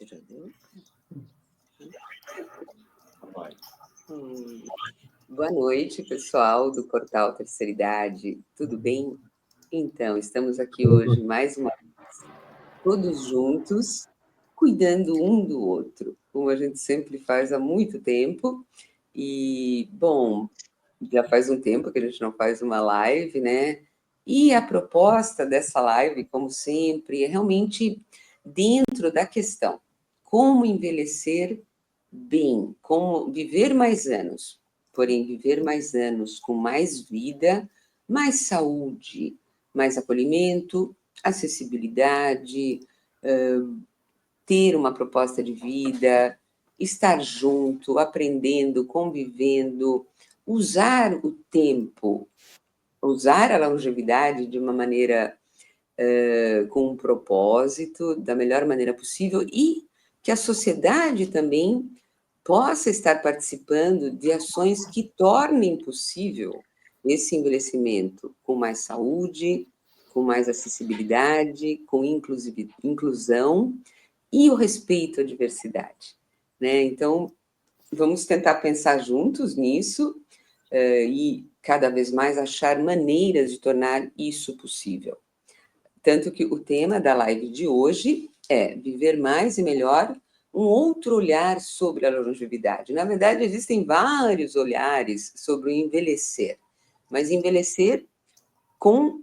Você já deu? Boa noite, pessoal do Portal Terceira Idade. Tudo bem? Então, estamos aqui hoje mais uma vez, todos juntos, cuidando um do outro, como a gente sempre faz há muito tempo. E, bom, já faz um tempo que a gente não faz uma live, né? E a proposta dessa live, como sempre, é realmente dentro da questão: como envelhecer bem, como viver mais anos, porém viver mais anos com mais vida, mais saúde, mais acolhimento, acessibilidade, ter uma proposta de vida, estar junto, aprendendo, convivendo, usar o tempo, usar a longevidade de uma maneira com um propósito, da melhor maneira possível, e que a sociedade também possa estar participando de ações que tornem possível esse envelhecimento com mais saúde, com mais acessibilidade, com inclusão e o respeito à diversidade, né? Então, vamos tentar pensar juntos nisso e cada vez mais achar maneiras de tornar isso possível. Tanto que o tema da live de hoje é viver mais e melhor, um outro olhar sobre a longevidade. Na verdade, existem vários olhares sobre o envelhecer, mas envelhecer com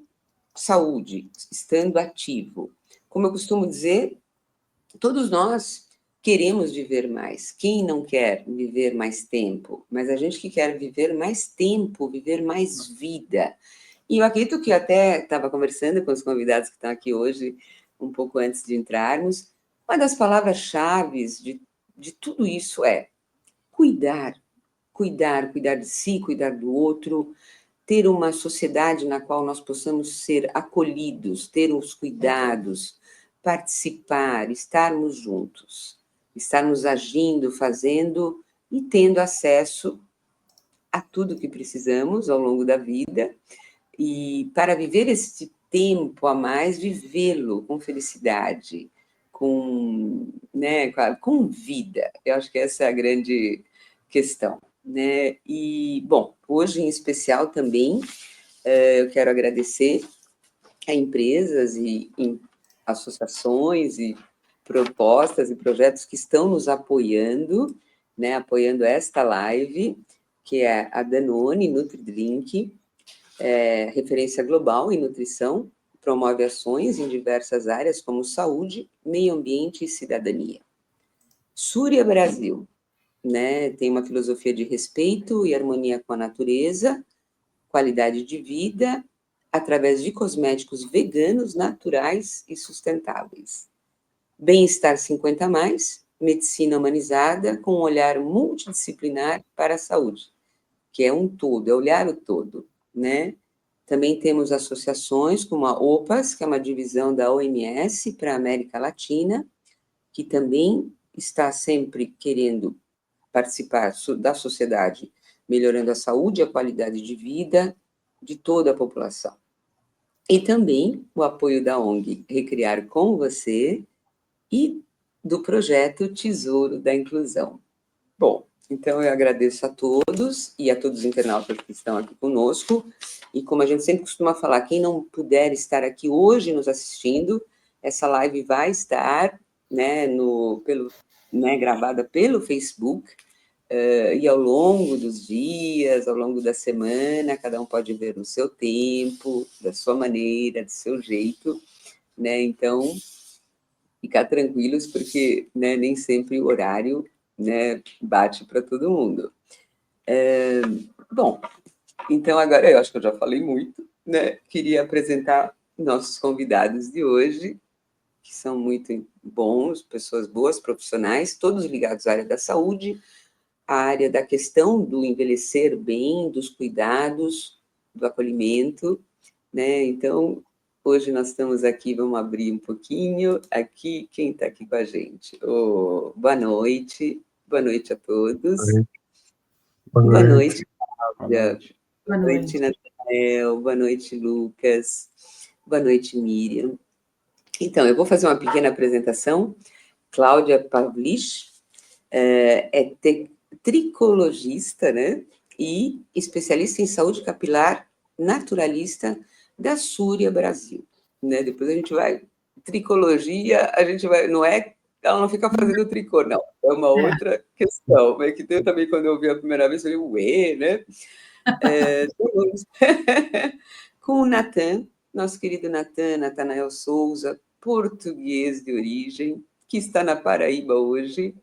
saúde, estando ativo. Como eu costumo dizer, todos nós queremos viver mais. Quem não quer viver mais tempo? Mas a gente que quer viver mais tempo, viver mais vida. E eu acredito que até estava conversando com os convidados que estão aqui hoje, um pouco antes de entrarmos, uma das palavras-chave de tudo isso é cuidar. Cuidar de si, cuidar do outro, ter uma sociedade na qual nós possamos ser acolhidos, ter os cuidados, participar, estarmos juntos, estarmos agindo, fazendo e tendo acesso a tudo que precisamos ao longo da vida. E para viver esse tempo a mais, vivê-lo com felicidade, com vida. Eu acho que essa é a grande questão, né? E, bom, hoje em especial também, eu quero agradecer a empresas e associações e propostas e projetos que estão nos apoiando, né? Apoiando esta live, que é a Danone NutriDrink, referência global em nutrição, promove ações em diversas áreas como saúde, meio ambiente e cidadania. Súria Brasil, né, tem uma filosofia de respeito e harmonia com a natureza, qualidade de vida, através de cosméticos veganos, naturais e sustentáveis. Bem-estar 50+, medicina humanizada com um olhar multidisciplinar para a saúde, que é um todo, é olhar o todo, né? Também temos associações como a OPAS, que é uma divisão da OMS para a América Latina, que também está sempre querendo participar da sociedade, melhorando a saúde e a qualidade de vida de toda a população. E também o apoio da ONG Recriar com Você e do projeto Tesouro da Inclusão. Bom, então eu agradeço a todos e a todos os internautas que estão aqui conosco. E como a gente sempre costuma falar, quem não puder estar aqui hoje nos assistindo, essa live vai estar, né, gravada pelo Facebook, e ao longo dos dias, ao longo da semana, cada um pode ver no seu tempo, da sua maneira, do seu jeito, né? Então, ficar tranquilos, porque, né, nem sempre o horário, né, bate para todo mundo. Bom, então agora eu acho que eu já falei muito, né? Queria apresentar nossos convidados de hoje, que são muito bons, pessoas boas, profissionais, todos ligados à área da saúde, à área da questão do envelhecer bem, dos cuidados, do acolhimento, né? Então, hoje nós estamos aqui, vamos abrir um pouquinho. Aqui, quem está aqui com a gente? Boa noite a todos. Boa noite, Cláudia. Boa noite, Nathanael. Boa noite, Lucas. Boa noite, Miriam. Então, eu vou fazer uma pequena apresentação Cláudia Pavlich, é tricologista, né? E especialista em saúde capilar naturalista da Súria, Brasil. Né? Depois a gente vai... Tricologia, a gente vai... Não é... Ela não fica fazendo tricô, não. É uma outra questão. É que eu também, quando eu vi a primeira vez, eu falei, ué, né? Com o Natan, nosso querido Natan, Natanael Souza, português de origem, que está na Paraíba hoje.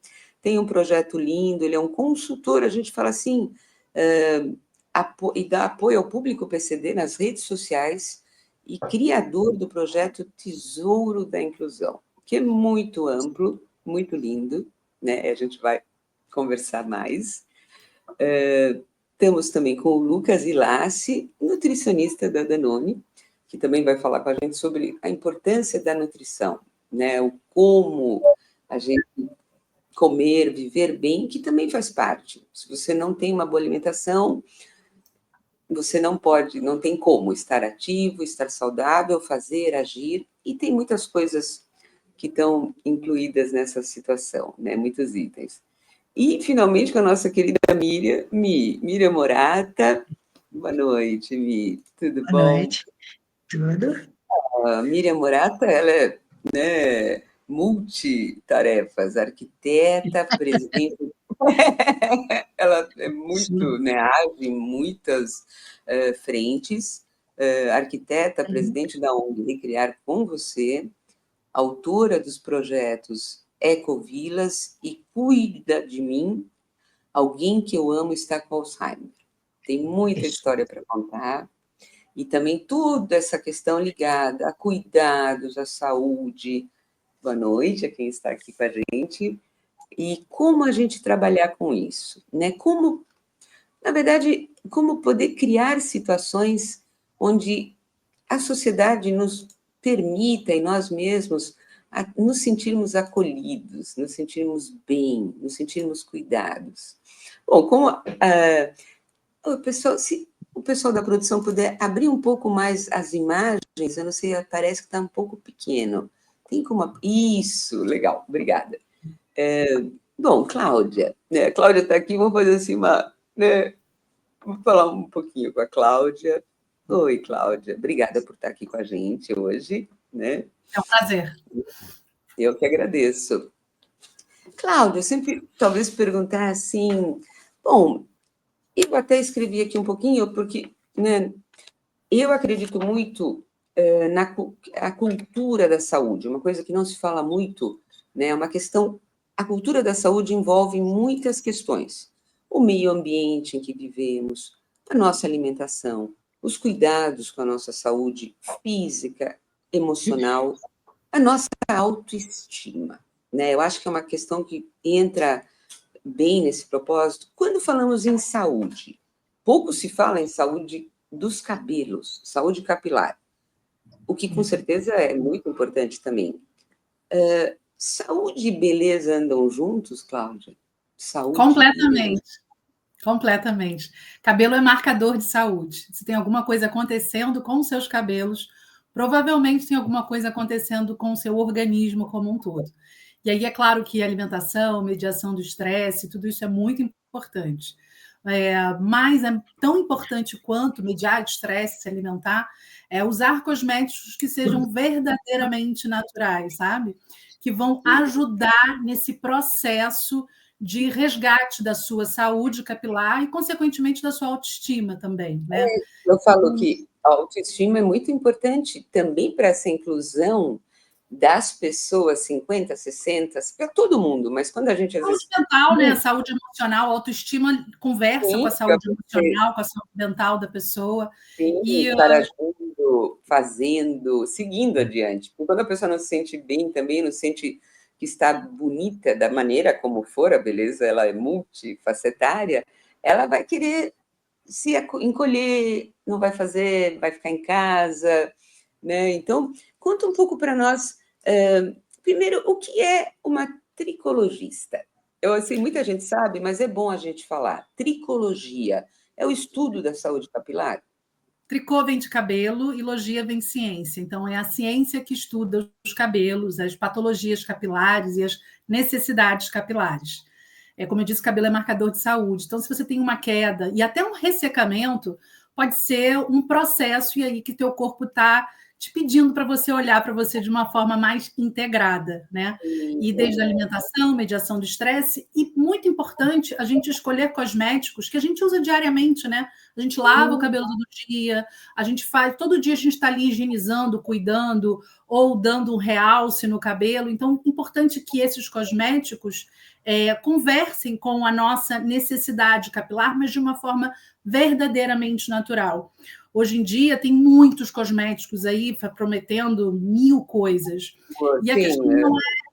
Tem um projeto lindo, ele é um consultor, a gente fala assim, e dá apoio ao público PCD nas redes sociais e criador do projeto Tesouro da Inclusão, que é muito amplo, muito lindo, né? A gente vai conversar mais. Estamos também com o Lucas Ilassi, nutricionista da Danone, que também vai falar com a gente sobre a importância da nutrição, né? O como a gente comer, viver bem, que também faz parte. Se você não tem uma boa alimentação, você não pode, não tem como estar ativo, estar saudável, fazer, agir, e tem muitas coisas que estão incluídas nessa situação, né? Muitos itens. E, finalmente, com a nossa querida Miriam Morata. Boa noite, Mi. Tudo bom? Boa noite. Tudo? A Miriam Morata, ela é, né, multitarefas, arquiteta, presidente... Ela é muito, né, age em muitas frentes. Arquiteta, presidente da ONG Recriar com Você, autora dos projetos Ecovilas e Cuida de Mim, Alguém que eu amo está com Alzheimer. Tem muita história para contar. E também toda essa questão ligada a cuidados, à saúde. Boa noite a quem está aqui com a gente. E como a gente trabalhar com isso, né? Como, na verdade, como poder criar situações onde a sociedade nos permita e nós mesmos nos sentirmos acolhidos, nos sentirmos bem, nos sentirmos cuidados. Bom, como se o pessoal da produção puder abrir um pouco mais as imagens, eu não sei, parece que está um pouco pequeno. Tem como... Isso, legal, obrigada. Bom, Cláudia, né? A Cláudia está aqui, vamos fazer assim uma... Né? Vou falar um pouquinho com a Cláudia. Oi, Cláudia, obrigada por estar aqui com a gente hoje. Né? É um prazer. Eu que agradeço. Cláudia, eu sempre talvez perguntar assim... Bom, eu até escrevi aqui um pouquinho, porque, né, eu acredito muito na cultura da saúde, uma coisa que não se fala muito, né, uma questão... A cultura da saúde envolve muitas questões. O meio ambiente em que vivemos, a nossa alimentação, os cuidados com a nossa saúde física, emocional, a nossa autoestima. Né? Eu acho que é uma questão que entra bem nesse propósito. Quando falamos em saúde, pouco se fala em saúde dos cabelos, saúde capilar, o que com certeza é muito importante também. Saúde e beleza andam juntos, Cláudia? Saúde Completamente. Completamente. Cabelo é marcador de saúde. Se tem alguma coisa acontecendo com os seus cabelos, provavelmente tem alguma coisa acontecendo com o seu organismo como um todo. E aí é claro que alimentação, mediação do estresse, tudo isso é muito importante. Mas é tão importante quanto mediar estresse, se alimentar, é usar cosméticos que sejam verdadeiramente naturais, sabe? Que vão ajudar nesse processo de resgate da sua saúde capilar e, consequentemente, da sua autoestima também, né? Eu falo que a autoestima é muito importante também para essa inclusão das pessoas 50, 60, para todo mundo, mas quando a gente às vezes... Saúde mental, né? Saúde emocional, autoestima conversa com a saúde emocional, com a saúde mental da pessoa. Sim, E estar agindo, fazendo, seguindo adiante. Porque quando a pessoa não se sente bem também, não se sente que está bonita da maneira como for, a beleza ela é multifacetária, ela vai querer se encolher, não vai fazer, vai ficar em casa, né? Então, conta um pouco para nós, primeiro, o que é uma tricologista? Eu sei, muita gente sabe, mas é bom a gente falar. Tricologia é o estudo da saúde capilar? tricô vem de cabelo e logia vem de ciência. Então, é a ciência que estuda os cabelos, as patologias capilares e as necessidades capilares. Como eu disse, cabelo é marcador de saúde. Então, se você tem uma queda e até um ressecamento, pode ser um processo e aí que teu corpo está te pedindo para você olhar para você de uma forma mais integrada, né? E desde a alimentação, mediação do estresse, e muito importante a gente escolher cosméticos que a gente usa diariamente, né? A gente lava o cabelo todo dia, a gente faz, todo dia a gente está ali higienizando, cuidando, ou dando um realce no cabelo. Então, é importante que esses cosméticos conversem com a nossa necessidade capilar, mas de uma forma verdadeiramente natural. Hoje em dia tem muitos cosméticos aí prometendo 1000 coisas. E a questão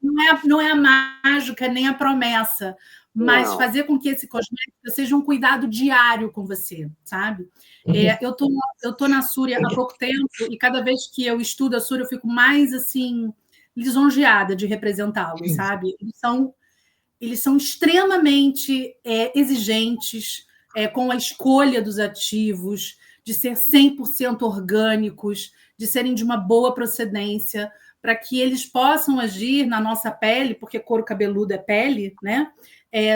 não é a mágica nem a promessa, mas fazer com que esse cosmético seja um cuidado diário com você, sabe? Eu tô na Súria há pouco tempo e cada vez que eu estudo a Súria eu fico mais assim lisonjeada de representá-los, sabe? Eles são extremamente exigentes com a escolha dos ativos, de ser 100% orgânicos, de serem de uma boa procedência, para que eles possam agir na nossa pele, porque couro cabeludo é pele, né?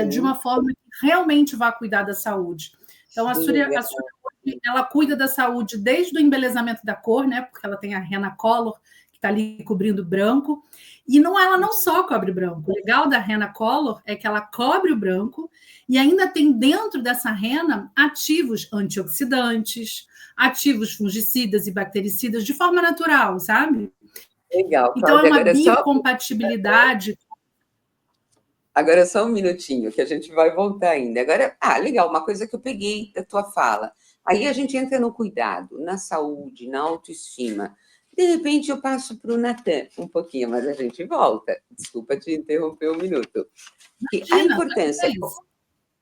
De uma forma que realmente vá cuidar da saúde. Então, a Súria ela cuida da saúde desde o embelezamento da cor, né? Porque ela tem a Henna Color, que está ali cobrindo branco, e ela não só cobre branco. O legal da Henna Color é que ela cobre o branco e ainda tem dentro dessa henna ativos antioxidantes, ativos fungicidas e bactericidas de forma natural, sabe? Legal, Cláudia, então é uma biocompatibilidade. Agora só um minutinho, que a gente vai voltar ainda. Agora, legal, uma coisa que eu peguei da tua fala. Aí a gente entra no cuidado, na saúde, na autoestima. De repente eu passo para o Natan um pouquinho, mas a gente volta. Desculpa te interromper um minuto. A importância...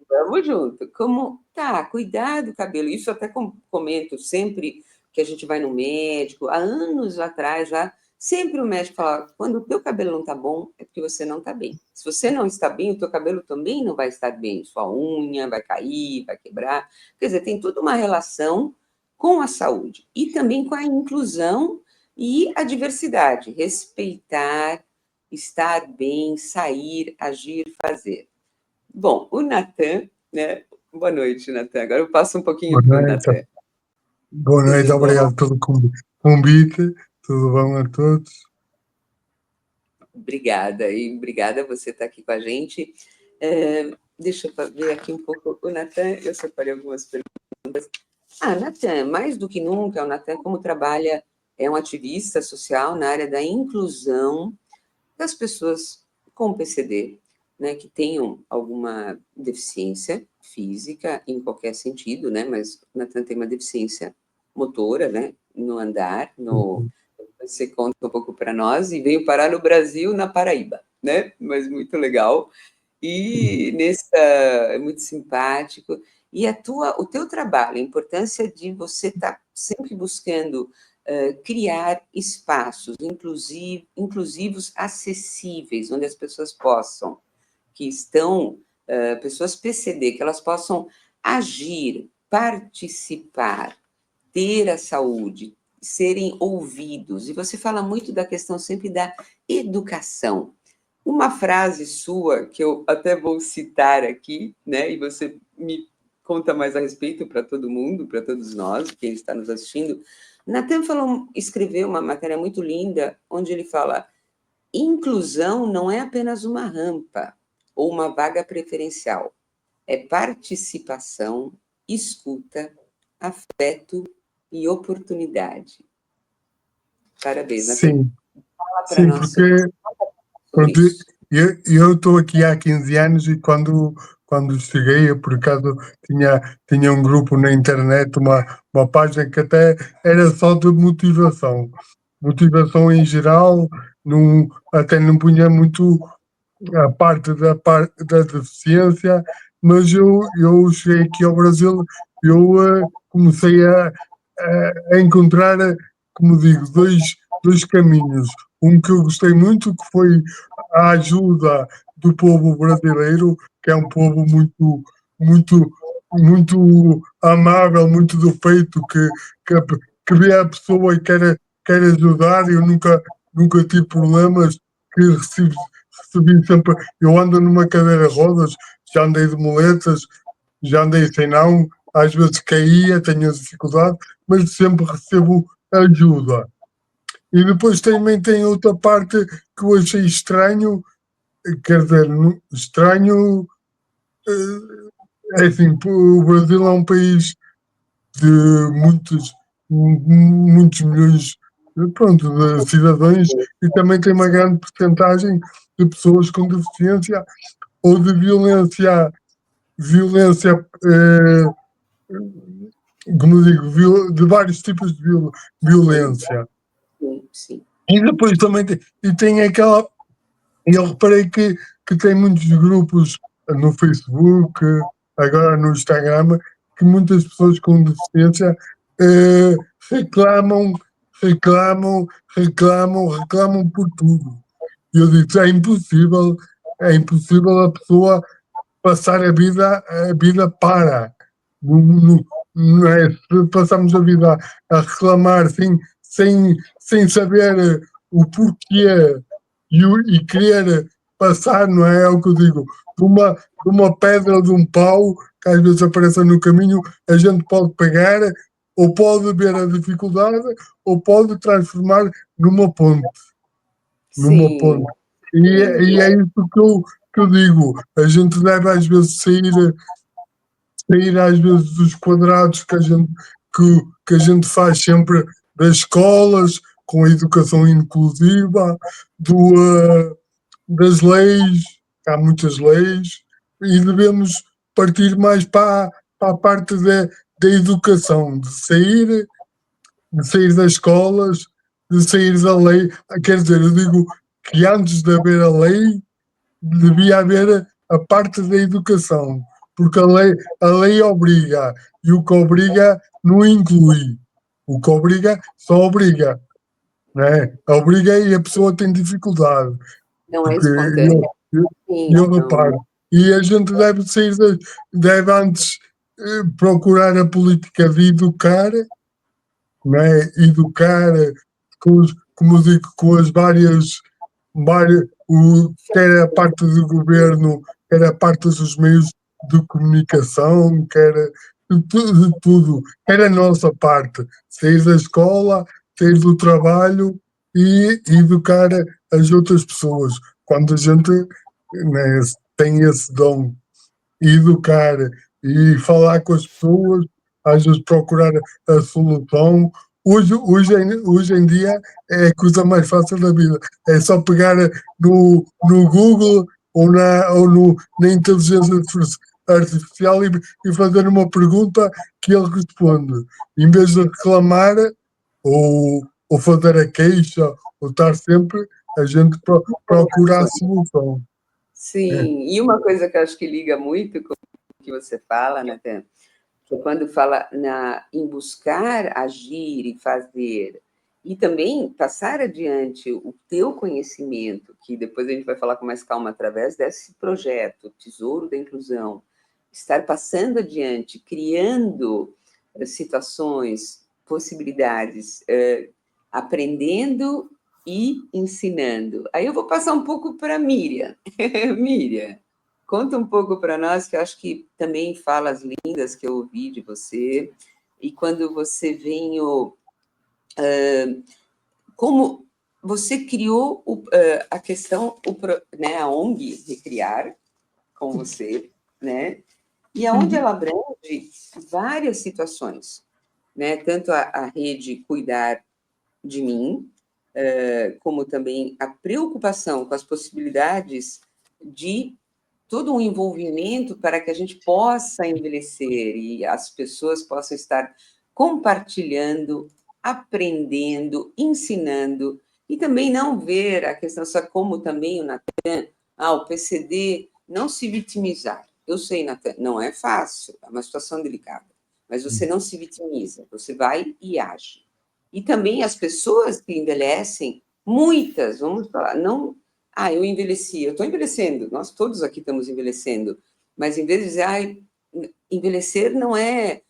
Vamos junto. Como cuidar do cabelo. Isso eu até comento sempre que a gente vai no médico. Há anos atrás já, sempre o médico fala, quando o teu cabelo não está bom, é porque você não está bem. Se você não está bem, o teu cabelo também não vai estar bem. Sua unha vai cair, vai quebrar. Quer dizer, tem toda uma relação com a saúde. E também com a inclusão e a diversidade. Respeitar, estar bem, sair, agir, fazer. Bom, o Natan, né? Boa noite, Natan. Agora eu passo um pouquinho para o Natan. Boa noite, obrigado pelo convite. Tudo bom a todos? Obrigada, e obrigada você estar aqui com a gente. Deixa eu ver aqui um pouco o Natan, eu separei algumas perguntas. Natan, mais do que nunca, o Natan, como trabalha, é um ativista social na área da inclusão das pessoas com PCD, né, que tenham alguma deficiência física, em qualquer sentido, né, mas o Natan tem uma deficiência motora, né, no andar, você conta um pouco para nós, e veio parar no Brasil, na Paraíba, né, mas muito legal, e é muito simpático, e o teu trabalho, a importância de você estar sempre buscando criar espaços inclusivos, acessíveis, onde as pessoas possam, que estão, pessoas PCD, que elas possam agir, participar, ter a saúde, serem ouvidos. E você fala muito da questão sempre da educação. Uma frase sua, que eu até vou citar aqui, né, e você me conta mais a respeito para todo mundo, para todos nós, quem está nos assistindo. Natan escreveu uma matéria muito linda, onde ele fala: inclusão não é apenas uma rampa ou uma vaga preferencial, é participação, escuta, afeto e oportunidade. Parabéns, Natan. Sim, sim, porque eu estou aqui há 15 anos e quando cheguei, eu por acaso tinha um grupo na internet, uma página que até era só de motivação em geral, até não punha muito a parte da deficiência, mas eu cheguei aqui ao Brasil, eu comecei a encontrar, como digo, dois caminhos. Um que eu gostei muito, que foi a ajuda do povo brasileiro, que é um povo muito muito amável, muito do peito, que vê a pessoa e quer ajudar. Eu nunca tive problemas, que recebi sempre. Eu ando numa cadeira de rodas, já andei de muletas, já andei sem não, às vezes caía, tenho dificuldade, mas sempre recebo ajuda. E depois também tem outra parte que eu achei estranho, quer dizer, estranho, é assim, o Brasil é um país de muitos milhões, pronto, de cidadãos, e também tem uma grande porcentagem de pessoas com deficiência ou de violência, como digo, de vários tipos de violência. Sim. E depois também tem aquela. Eu reparei que tem muitos grupos no Facebook, agora no Instagram, que muitas pessoas com deficiência reclamam por tudo. E eu digo, é impossível a pessoa passar a vida para. Não é? Se passamos a vida a reclamar sem saber o porquê e querer passar, não é? É o que eu digo, de uma pedra ou de um pau que às vezes aparece no caminho, a gente pode pegar, ou pode ver a dificuldade, ou pode transformar numa ponte. Numa ponte. E é isso que eu digo. A gente deve às vezes sair às vezes dos quadrados que a gente faz sempre das escolas, com a educação inclusiva, das leis, há muitas leis, e devemos partir mais para a parte da educação, de sair das escolas, de sair da lei. Quer dizer, eu digo que antes de haver a lei, devia haver a parte da educação, porque a lei obriga, e o que obriga não inclui. O que obriga só obriga. Né? Obriga e a pessoa tem dificuldade. Não é Porque espontâneo. eu reparo. E a gente deve antes procurar a política de educar, né? Educar, como digo, com as várias quer a parte do governo, quer a parte dos meios de comunicação, quer de tudo, quer a nossa parte, sair da escola, sair do trabalho e educar as outras pessoas. Quando a gente, né, tem esse dom, educar e falar com as pessoas, às vezes procurar a solução. Hoje em dia é a coisa mais fácil da vida. É só pegar no Google ou na inteligência artificial e fazer uma pergunta que ele responde. Em vez de reclamar ou fazer a queixa ou estar sempre, a gente procura a solução. Sim, e uma coisa que eu acho que liga muito com o que você fala, Nathan, que quando fala em buscar agir e fazer, e também passar adiante o teu conhecimento, que depois a gente vai falar com mais calma através desse projeto, Tesouro da Inclusão, estar passando adiante, criando situações, possibilidades, aprendendo e ensinando. Aí eu vou passar um pouco para a Miriam. Miriam, conta um pouco para nós, que eu acho que também falas lindas que eu ouvi de você, e quando você veio, como você criou a questão, né, a ONG Recriar, com você, né, e aonde ela abrange várias situações, né, tanto a rede Cuidar de Mim, como também a preocupação com as possibilidades de todo um envolvimento para que a gente possa envelhecer e as pessoas possam estar compartilhando, aprendendo, ensinando, e também não ver a questão só como também o Nathan, o PCD, não se vitimizar. Eu sei, Nathan, não é fácil, é uma situação delicada, mas você não se vitimiza, você vai e age. E também as pessoas que envelhecem, muitas, vamos falar, não... eu envelheci, eu estou envelhecendo, nós todos aqui estamos envelhecendo, mas em vez de dizer, envelhecer não é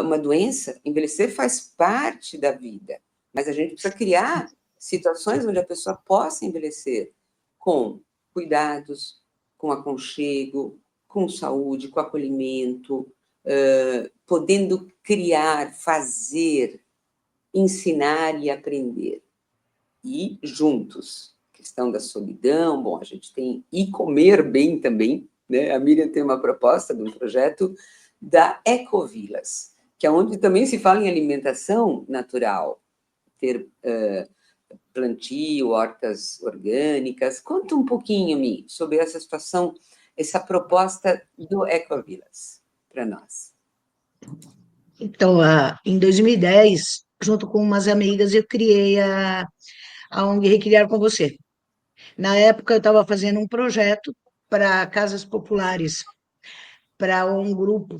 uma doença, envelhecer faz parte da vida, mas a gente precisa criar situações onde a pessoa possa envelhecer com cuidados, com aconchego, com saúde, com acolhimento, podendo criar, fazer, ensinar e aprender. E juntos. Questão da solidão, bom, a gente tem e comer bem também, né? A Miriam tem uma proposta de um projeto da Ecovilas, que é onde também se fala em alimentação natural, ter plantio, hortas orgânicas. Conta um pouquinho, Mi, sobre essa situação, essa proposta do Ecovilas para nós. Então, em 2010, junto com umas amigas, eu criei a ONG Recriar com Você. Na época, eu estava fazendo um projeto para casas populares, para um grupo,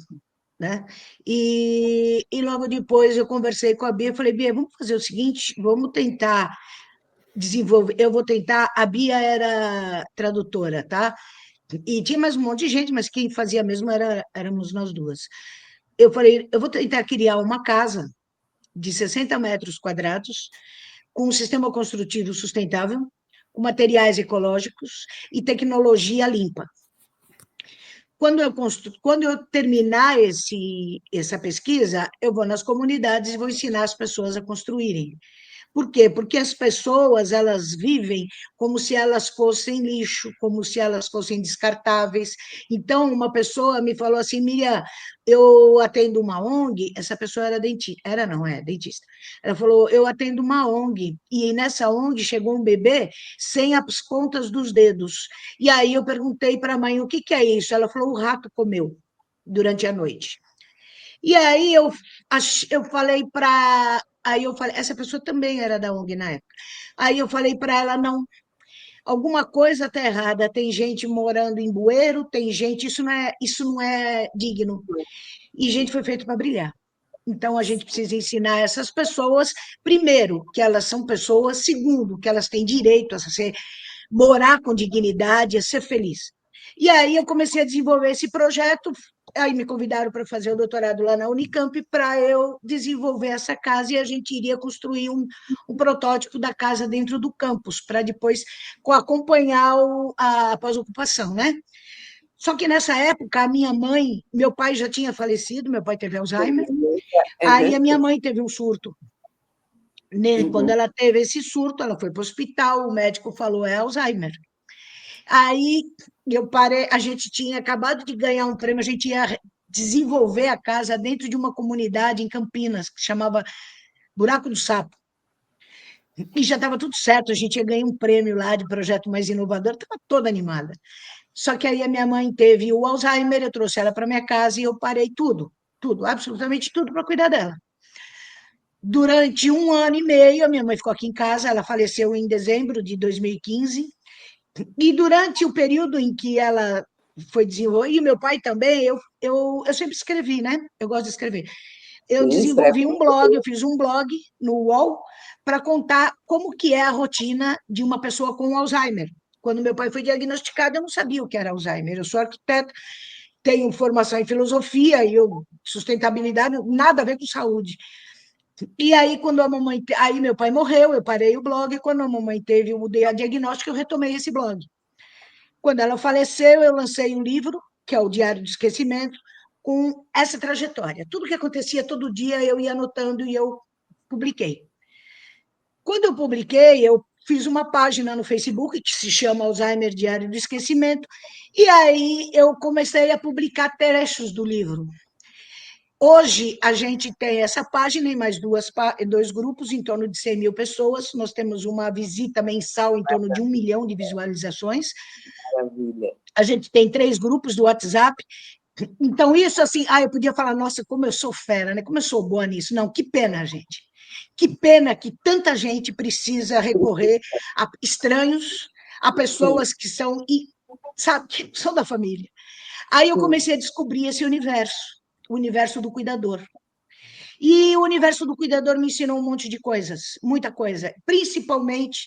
né? E logo depois eu conversei com a Bia, falei, Bia, vamos fazer o seguinte, vamos tentar desenvolver, eu vou tentar, a Bia era tradutora, tá? E tinha mais um monte de gente, mas quem fazia mesmo éramos nós duas. Eu falei, eu vou tentar criar uma casa de 60 metros quadrados, com um sistema construtivo sustentável, com materiais ecológicos e tecnologia limpa. Quando eu terminar essa pesquisa, eu vou nas comunidades e vou ensinar as pessoas a construírem. Por quê? Porque as pessoas, elas vivem como se elas fossem lixo, como se elas fossem descartáveis. Então, uma pessoa me falou assim, Miriam, eu atendo uma ONG, essa pessoa era dentista, não é dentista. Ela falou, eu atendo uma ONG, e nessa ONG chegou um bebê sem as pontas dos dedos. E aí eu perguntei para a mãe, o que é isso? Ela falou, o rato comeu durante a noite. E aí eu falei para. Aí eu falei, essa pessoa também era da ONG na época. Aí eu falei para ela, não, alguma coisa está errada. Tem gente morando em bueiro, tem gente, isso não é digno. E gente foi feito para brilhar. Então, a gente precisa ensinar essas pessoas, primeiro, que elas são pessoas, segundo, que elas têm direito a morar com dignidade, a ser feliz. E aí eu comecei a desenvolver esse projeto, aí me convidaram para fazer o doutorado lá na Unicamp para eu desenvolver essa casa e a gente iria construir um protótipo da casa dentro do campus, para depois acompanhar a pós-ocupação, né? Só que nessa época, a minha mãe, meu pai já tinha falecido, meu pai teve Alzheimer, aí a minha mãe teve um surto. Quando ela teve esse surto, ela foi para o hospital, o médico falou, é Alzheimer. Aí eu parei, a gente tinha acabado de ganhar um prêmio, a gente ia desenvolver a casa dentro de uma comunidade em Campinas, que chamava Buraco do Sapo. E já estava tudo certo, a gente ia ganhar um prêmio lá de projeto mais inovador, estava toda animada. Só que aí a minha mãe teve o Alzheimer, eu trouxe ela para minha casa e eu parei tudo, absolutamente tudo para cuidar dela. Durante 1 ano e meio, a minha mãe ficou aqui em casa, ela faleceu em dezembro de 2015, e durante o período em que ela foi desenvolver, e meu pai também, eu sempre escrevi, né? Eu gosto de escrever. Eu desenvolvi um blog, eu fiz um blog no UOL para contar como que é a rotina de uma pessoa com Alzheimer. Quando meu pai foi diagnosticado, eu não sabia o que era Alzheimer. Eu sou arquiteta, tenho formação em filosofia e sustentabilidade, nada a ver com saúde. E aí, quando a mamãe. Aí, meu pai morreu, eu parei o blog, e quando a mamãe teve o diagnóstico, eu retomei esse blog. Quando ela faleceu, eu lancei um livro, que é o Diário do Esquecimento, com essa trajetória. Tudo que acontecia todo dia, eu ia anotando e eu publiquei. Quando eu publiquei, eu fiz uma página no Facebook que se chama Alzheimer Diário do Esquecimento, e aí eu comecei a publicar trechos do livro. Hoje, a gente tem essa página e mais dois grupos, em torno de 100 mil pessoas. Nós temos uma visita mensal em torno de 1 milhão de visualizações. Maravilha. A gente tem 3 grupos do WhatsApp. Então, isso assim, eu podia falar, nossa, como eu sou fera, né? Como eu sou boa nisso. Não, que pena, gente. Que pena que tanta gente precisa recorrer a estranhos, a pessoas que são, sabe, que são da família. Aí eu comecei a descobrir esse universo, o universo do cuidador. E o universo do cuidador me ensinou um monte de coisas, muita coisa, principalmente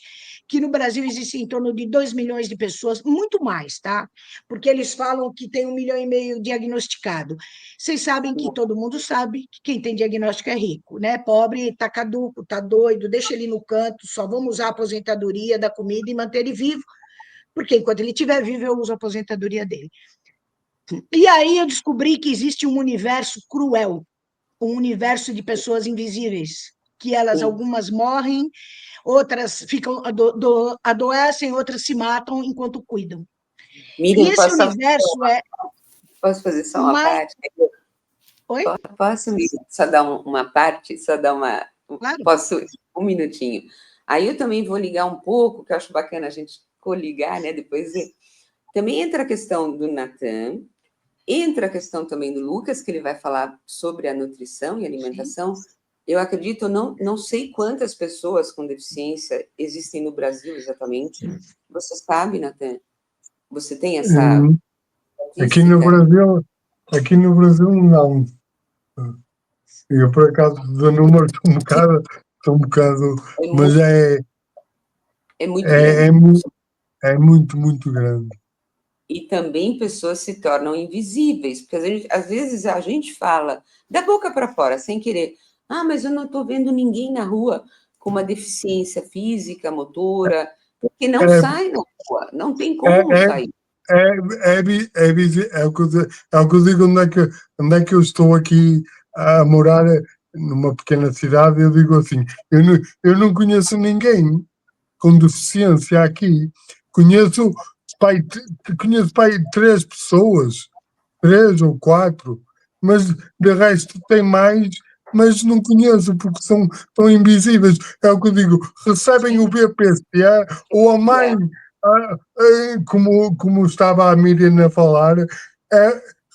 que no Brasil existem em torno de 2 milhões de pessoas, muito mais, tá? Porque eles falam que tem 1,5 milhão diagnosticado. Vocês sabem que todo mundo sabe que quem tem diagnóstico é rico, né? Pobre está caduco, está doido, deixa ele no canto, só vamos usar a aposentadoria da comida e manter ele vivo, porque enquanto ele estiver vivo, eu uso a aposentadoria dele. E aí eu descobri que existe um universo cruel, um universo de pessoas invisíveis, que elas, algumas morrem, outras ficam adoecem, outras se matam enquanto cuidam. Miriam, E esse universo posso fazer só uma parte? Oi? Posso, Miriam, só dar uma parte? Só dar uma... Claro. Posso? Um minutinho. Aí eu também vou ligar um pouco, que eu acho bacana a gente coligar, né? Depois também entra a questão do Natan, entra a questão também do Lucas, que ele vai falar sobre a nutrição e alimentação. Sim. Eu acredito, não sei quantas pessoas com deficiência existem no Brasil exatamente. Você sabe, Natan? Você tem essa... Aqui no Brasil não. Eu, por acaso, do número estou um bocado, mas é muito grande. É muito, muito grande. E também pessoas se tornam invisíveis, porque às vezes a gente fala da boca para fora, sem querer. Ah, mas eu não estou vendo ninguém na rua com uma deficiência física, motora, porque não sai na rua, não tem como sair. É o que eu digo, onde é que eu estou aqui a morar, numa pequena cidade, eu digo assim, eu não conheço ninguém com deficiência aqui. Conheço pai 3 pessoas, 3 ou 4, mas de resto tem mais, mas não conheço porque são invisíveis. É o que eu digo, recebem o BPCA ou a mãe, como estava a Miriam a falar,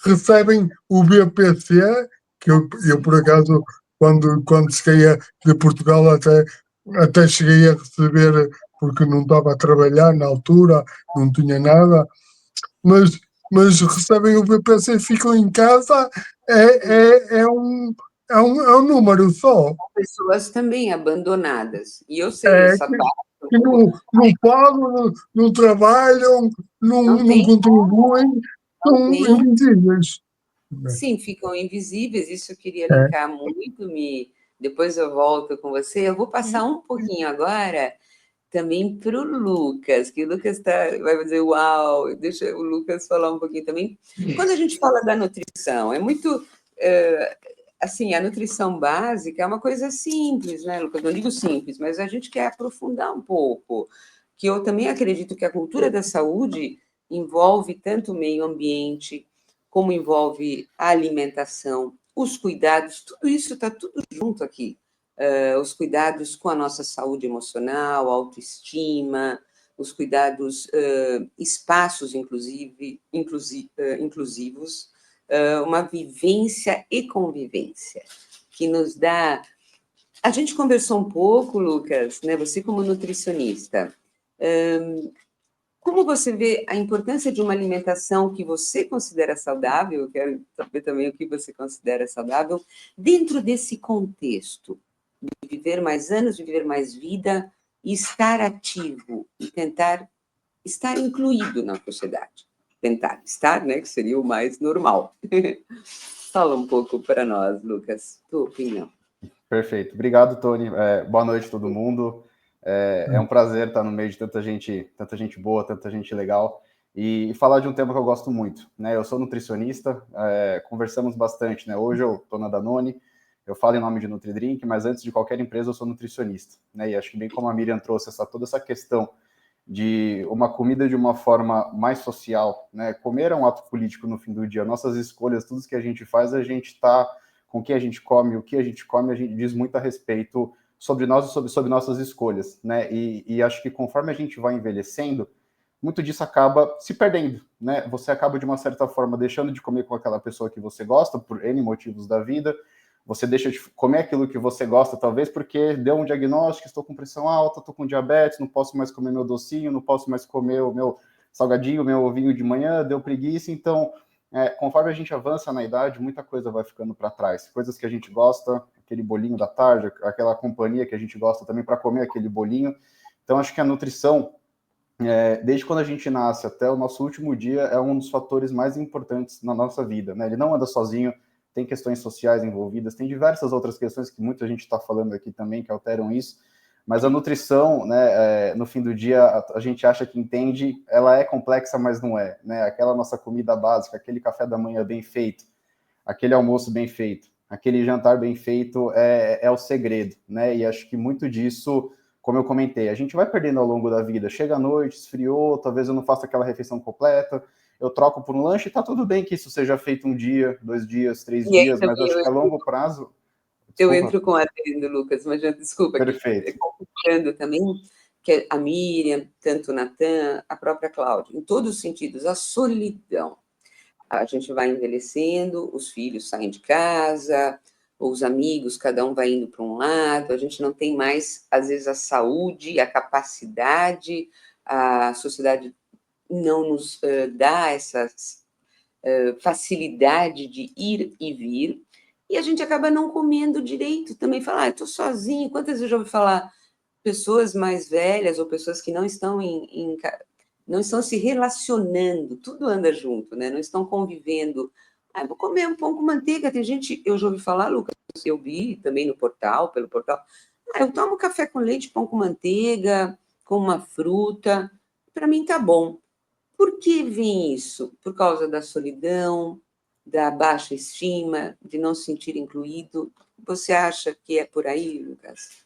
recebem o BPCA, que eu por acaso, quando cheguei de Portugal, até cheguei a receber, porque não estava a trabalhar na altura, não tinha nada, mas recebem o BPC e ficam em casa, é um número só. Pessoas também abandonadas. E eu sei essa parte. Que não pagam, não trabalham, não contribuem, são invisíveis. Sim, ficam invisíveis, isso eu queria linkar muito, depois eu volto com você. Eu vou passar um pouquinho agora também para o Lucas, que o Lucas vai dizer, uau, deixa o Lucas falar um pouquinho também. Quando a gente fala da nutrição, é muito... assim, a nutrição básica é uma coisa simples, né, Lucas? Não digo simples, mas a gente quer aprofundar um pouco, que eu também acredito que a cultura da saúde envolve tanto o meio ambiente, como envolve a alimentação, os cuidados, tudo isso está tudo junto aqui. Os cuidados com a nossa saúde emocional, autoestima, os cuidados, espaços inclusivos, uma vivência e convivência, que nos dá... A gente conversou um pouco, Lucas, né? Você como nutricionista, como você vê a importância de uma alimentação que você considera saudável? Eu quero saber também o que você considera saudável, dentro desse contexto de viver mais anos, de viver mais vida, e estar ativo, e tentar estar incluído na sociedade. Tentar estar, né, que seria o mais normal. Fala um pouco para nós, Lucas, tua opinião. Perfeito. Obrigado, Tony. Boa noite, todo mundo. É um prazer estar no meio de tanta gente boa, tanta gente legal, e falar de um tema que eu gosto muito, né? Eu sou nutricionista, conversamos bastante, né? Hoje eu estou na Danone, eu falo em nome de NutriDrink, mas antes de qualquer empresa eu sou nutricionista, né? E acho que bem como a Miriam trouxe toda essa questão de uma comida de uma forma mais social, né? Comer é um ato político no fim do dia. Nossas escolhas, tudo que a gente faz, a gente está com o que a gente come, o que a gente come, a gente diz muito a respeito sobre nós e sobre nossas escolhas, né? E acho que conforme a gente vai envelhecendo, muito disso acaba se perdendo, né? Você acaba, de uma certa forma, deixando de comer com aquela pessoa que você gosta, por N motivos da vida. Você deixa de comer aquilo que você gosta, talvez porque deu um diagnóstico, estou com pressão alta, estou com diabetes, não posso mais comer meu docinho, não posso mais comer o meu salgadinho, o meu ovinho de manhã, deu preguiça. Então, conforme a gente avança na idade, muita coisa vai ficando para trás. Coisas que a gente gosta, aquele bolinho da tarde, aquela companhia que a gente gosta também para comer aquele bolinho. Então, acho que a nutrição, desde quando a gente nasce até o nosso último dia, é um dos fatores mais importantes na nossa vida, né? Ele não anda sozinho, tem questões sociais envolvidas, tem diversas outras questões que muita gente está falando aqui também, que alteram isso, mas a nutrição, né, no fim do dia, a gente acha que entende, ela é complexa, mas não é, né? Aquela nossa comida básica, aquele café da manhã bem feito, aquele almoço bem feito, aquele jantar bem feito é o segredo, né? E acho que muito disso, como eu comentei, a gente vai perdendo ao longo da vida. Chega à noite, esfriou, talvez eu não faça aquela refeição completa, eu troco por um lanche, tá tudo bem que isso seja feito 1 dia, 2 dias, 3 dias, mas acho que a longo prazo... Eu entro com a adendo, Lucas, mas desculpa, Perfeito. Compartilhando também, que a Miriam, tanto o Natan, a própria Cláudia, em todos os sentidos, a solidão. A gente vai envelhecendo, os filhos saem de casa, os amigos, cada um vai indo para um lado, a gente não tem mais, às vezes, a saúde, a capacidade, a sociedade não nos dá essa facilidade de ir e vir, e a gente acaba não comendo direito também. Falar, estou sozinho. Quantas vezes eu já ouvi falar pessoas mais velhas ou pessoas que não estão não estão se relacionando, tudo anda junto, né? Não estão convivendo. Vou comer um pão com manteiga. Tem gente, eu já ouvi falar, Lucas, eu vi também no portal, pelo portal. Eu tomo café com leite, pão com manteiga, com uma fruta. Para mim tá bom. Por que vem isso? Por causa da solidão, da baixa estima, de não se sentir incluído? Você acha que é por aí, Lucas?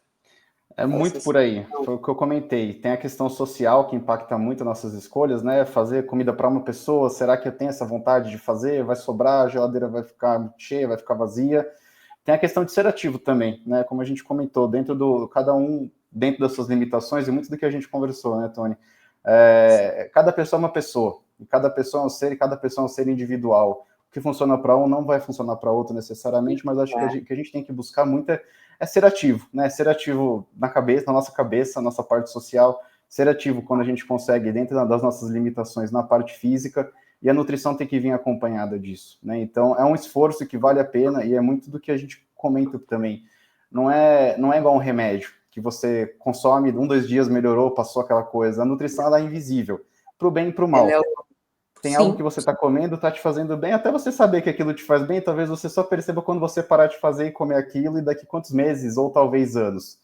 É muito por aí, foi o que eu comentei. Tem a questão social que impacta muito nossas escolhas, né? Fazer comida para uma pessoa, será que eu tenho essa vontade de fazer? Vai sobrar, a geladeira vai ficar cheia, vai ficar vazia. Tem a questão de ser ativo também, né? Como a gente comentou, cada um dentro das suas limitações, e muito do que a gente conversou, né, Tony? Cada pessoa é uma pessoa, e cada pessoa é um ser, e cada pessoa é um ser individual. O que funciona para um não vai funcionar para outro necessariamente, mas acho que a gente tem que buscar muito é ser ativo, né? Ser ativo na nossa cabeça, na nossa parte social, ser ativo quando a gente consegue, dentro das nossas limitações, na parte física, e a nutrição tem que vir acompanhada disso, né? Então, é um esforço que vale a pena, e é muito do que a gente comenta também. Não é igual um remédio, que você consome, 1, 2 dias melhorou, passou aquela coisa. A nutrição, ela é invisível, para o bem e para o mal. Tem algo que você está comendo, está te fazendo bem, até você saber que aquilo te faz bem, talvez você só perceba quando você parar de fazer e comer aquilo, e daqui quantos meses, ou talvez anos.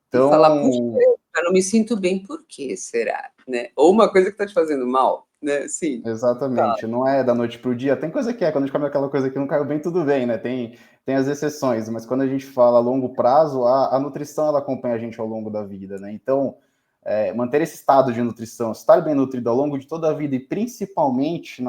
Então... E falar, puxa, eu não me sinto bem, por que será? Né? Ou uma coisa que está te fazendo mal, né? Sim. Exatamente, tá. Não é da noite para o dia. Tem coisa que quando a gente come aquela coisa que não caiu bem, tudo bem, né? Tem as exceções, mas quando a gente fala a longo prazo, a nutrição, ela acompanha a gente ao longo da vida, né? Então, manter esse estado de nutrição, estar bem nutrido ao longo de toda a vida, e principalmente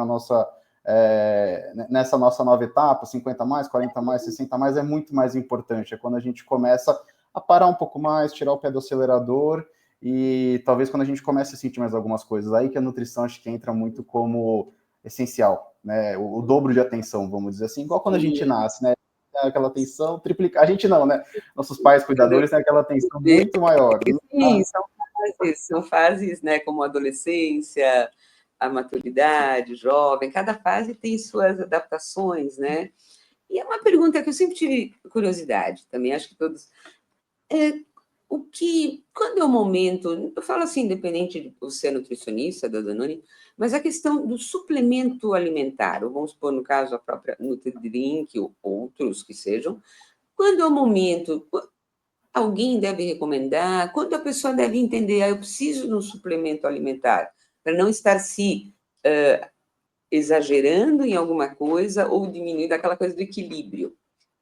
nessa nossa nova etapa, 50 mais, 40 mais, 60 mais, é muito mais importante. É quando a gente começa a parar um pouco mais, tirar o pé do acelerador, e talvez quando a gente comece a sentir mais algumas coisas, aí que a nutrição acho que entra muito como essencial, né? O dobro de atenção, vamos dizer assim, igual quando a gente nasce, né? Aquela atenção triplicar. A gente não, né? Nossos pais cuidadores têm aquela atenção muito maior. Sim, são fases, né? Como a adolescência, a maturidade, jovem, cada fase tem suas adaptações, né? E é uma pergunta que eu sempre tive curiosidade também, acho que todos. Quando é o momento, eu falo assim, independente de você ser nutricionista, da Danone, mas a questão do suplemento alimentar, ou vamos supor, no caso, a própria NutriDrink, ou outros que sejam, quando é o momento, alguém deve recomendar, quando a pessoa deve entender, eu preciso de um suplemento alimentar, para não estar se exagerando em alguma coisa ou diminuindo aquela coisa do equilíbrio.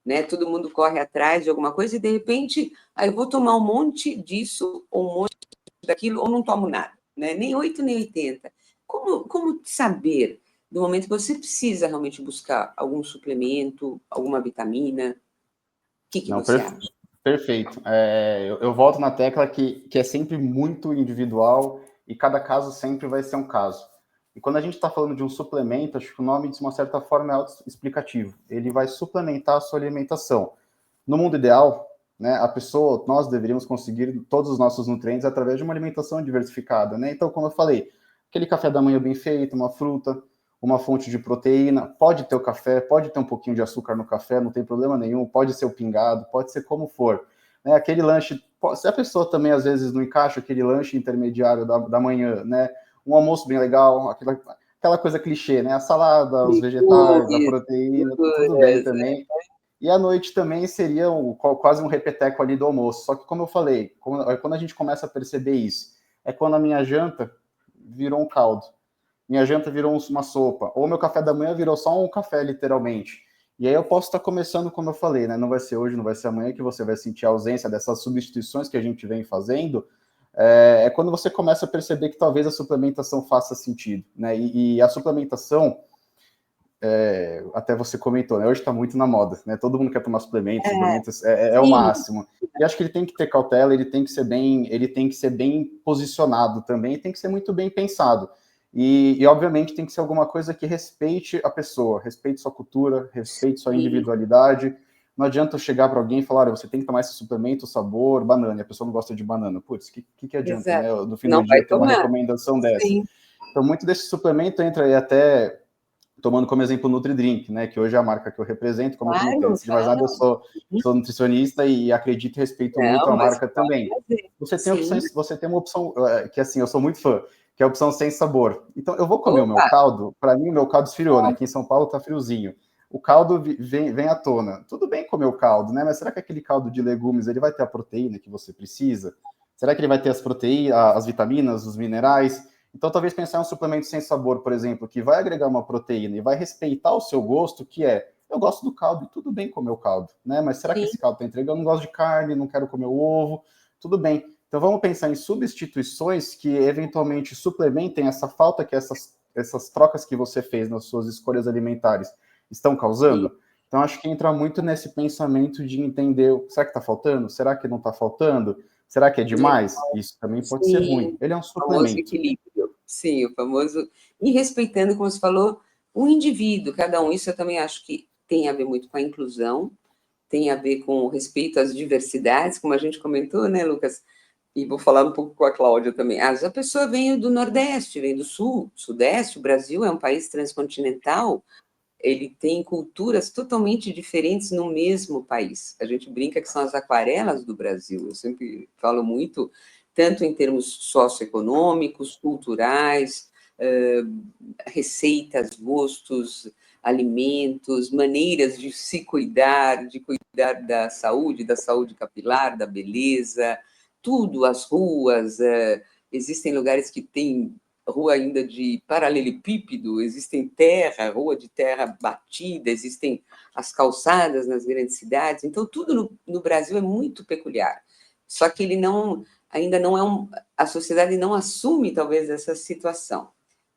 Né? Todo mundo corre atrás de alguma coisa e, de repente, eu vou tomar um monte disso, ou um monte daquilo, ou não tomo nada. Né? Nem 8, nem 80. Como saber do momento que você precisa realmente buscar algum suplemento, alguma vitamina? O que você acha? Perfeito. Eu volto na tecla que é sempre muito individual, e cada caso sempre vai ser um caso. E quando a gente está falando de um suplemento, acho que o nome, de uma certa forma, é autoexplicativo. Ele vai suplementar a sua alimentação. No mundo ideal, né, nós deveríamos conseguir todos os nossos nutrientes através de uma alimentação diversificada, né? Então, como eu falei, aquele café da manhã bem feito, uma fruta, uma fonte de proteína, pode ter o café, pode ter um pouquinho de açúcar no café, não tem problema nenhum, pode ser o pingado, pode ser como for. Né? Aquele lanche se a pessoa também, às vezes, não encaixa aquele lanche intermediário da manhã, né? Um almoço bem legal, aquela coisa clichê, né? A salada, os vegetais, a proteína, tudo bem também. E à noite também seria quase um repeteco ali do almoço. Só que, como eu falei, quando a gente começa a perceber isso, é quando a minha janta virou um caldo. Minha janta virou uma sopa. Ou meu café da manhã virou só um café, literalmente. E aí eu posso estar começando, como eu falei, né? Não vai ser hoje, não vai ser amanhã que você vai sentir a ausência dessas substituições que a gente vem fazendo. É quando você começa a perceber que talvez a suplementação faça sentido, né? E a suplementação... até você comentou, né? Hoje está muito na moda, né? Todo mundo quer tomar suplementos é o máximo. E acho que ele tem que ter cautela, ele tem que ser bem posicionado também, tem que ser muito bem pensado. E obviamente tem que ser alguma coisa que respeite a pessoa, respeite sua cultura, respeite sua individualidade. Não adianta eu chegar para alguém e falar, olha, você tem que tomar esse suplemento, sabor, banana, e a pessoa não gosta de banana. Putz, que adianta, né? No fim do dia ter uma recomendação dessa. Sim. Então, muito desse suplemento entra aí até... tomando como exemplo o NutriDrink, né, que hoje é a marca que eu represento, como antes de mais nada eu sou nutricionista e acredito e respeito muito a marca também. Você tem opções, você tem uma opção que assim, eu sou muito fã, que é a opção sem sabor. Então eu vou comer o meu caldo, para mim o meu caldo esfriou, né, aqui em São Paulo tá friozinho. O caldo vem à tona. Tudo bem comer o caldo, né, mas será que aquele caldo de legumes, ele vai ter a proteína que você precisa? Será que ele vai ter as proteínas, as vitaminas, os minerais? Então, talvez pensar em um suplemento sem sabor, por exemplo, que vai agregar uma proteína e vai respeitar o seu gosto, que eu gosto do caldo e tudo bem comer o caldo, né? Mas será que esse caldo está entregando? Eu não gosto de carne, não quero comer o ovo, tudo bem. Então, vamos pensar em substituições que eventualmente suplementem essa falta que essas trocas que você fez nas suas escolhas alimentares estão causando. Então, acho que entra muito nesse pensamento de entender, será que está faltando? Será que não está faltando? Será que é demais? Isso também pode ser ruim. Ele é um suplemento. O famoso equilíbrio. Sim, o famoso... E respeitando, como você falou, o indivíduo, cada um. Isso eu também acho que tem a ver muito com a inclusão, tem a ver com o respeito às diversidades, como a gente comentou, né, Lucas? E vou falar um pouco com a Cláudia também. Às vezes a pessoa vem do Nordeste, vem do Sul, Sudeste. O Brasil é um país transcontinental, ele tem culturas totalmente diferentes no mesmo país. A gente brinca que são as aquarelas do Brasil. Eu sempre falo muito, tanto em termos socioeconômicos, culturais, receitas, gostos, alimentos, maneiras de se cuidar, de cuidar da saúde capilar, da beleza, tudo, as ruas. Existem lugares que têm rua ainda de paralelepípedo, existem rua de terra batida, existem as calçadas nas grandes cidades, então tudo no Brasil é muito peculiar. Só que ele ainda não é a sociedade não assume talvez essa situação.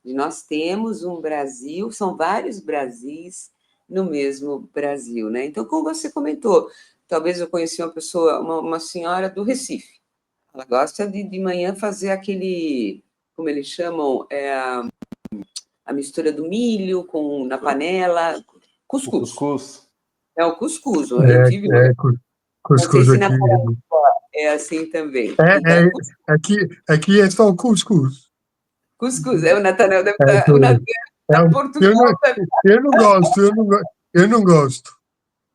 E nós temos um Brasil, são vários Brasis no mesmo Brasil, né? Então, como você comentou, talvez eu conheci uma pessoa, uma senhora do Recife. Ela gosta de manhã fazer aquele, como eles chamam, a mistura do milho na panela, cuscuz. É o cuscuz. Eu tive... cuscuz não sei se aqui. na Paraíba é assim também. Aqui é só cuscuz. Cuscuz. O Nathanael deve estar... O Nathanael está Portugal. Eu não gosto.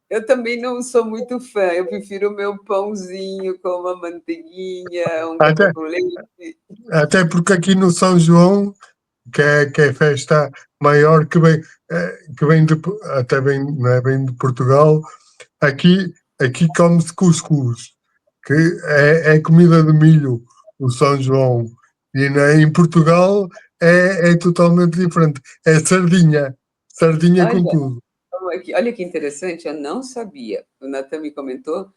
Eu também não sou muito fã. Eu prefiro o meu pãozinho com uma manteiguinha, um café com leite. Até porque aqui no São João, que é festa maior que vem até não é bem de Portugal, aqui come-se cuscuz, que é comida de milho, o São João. E em Portugal é totalmente diferente. É sardinha com tudo. Olha que interessante, eu não sabia. O Natan me comentou.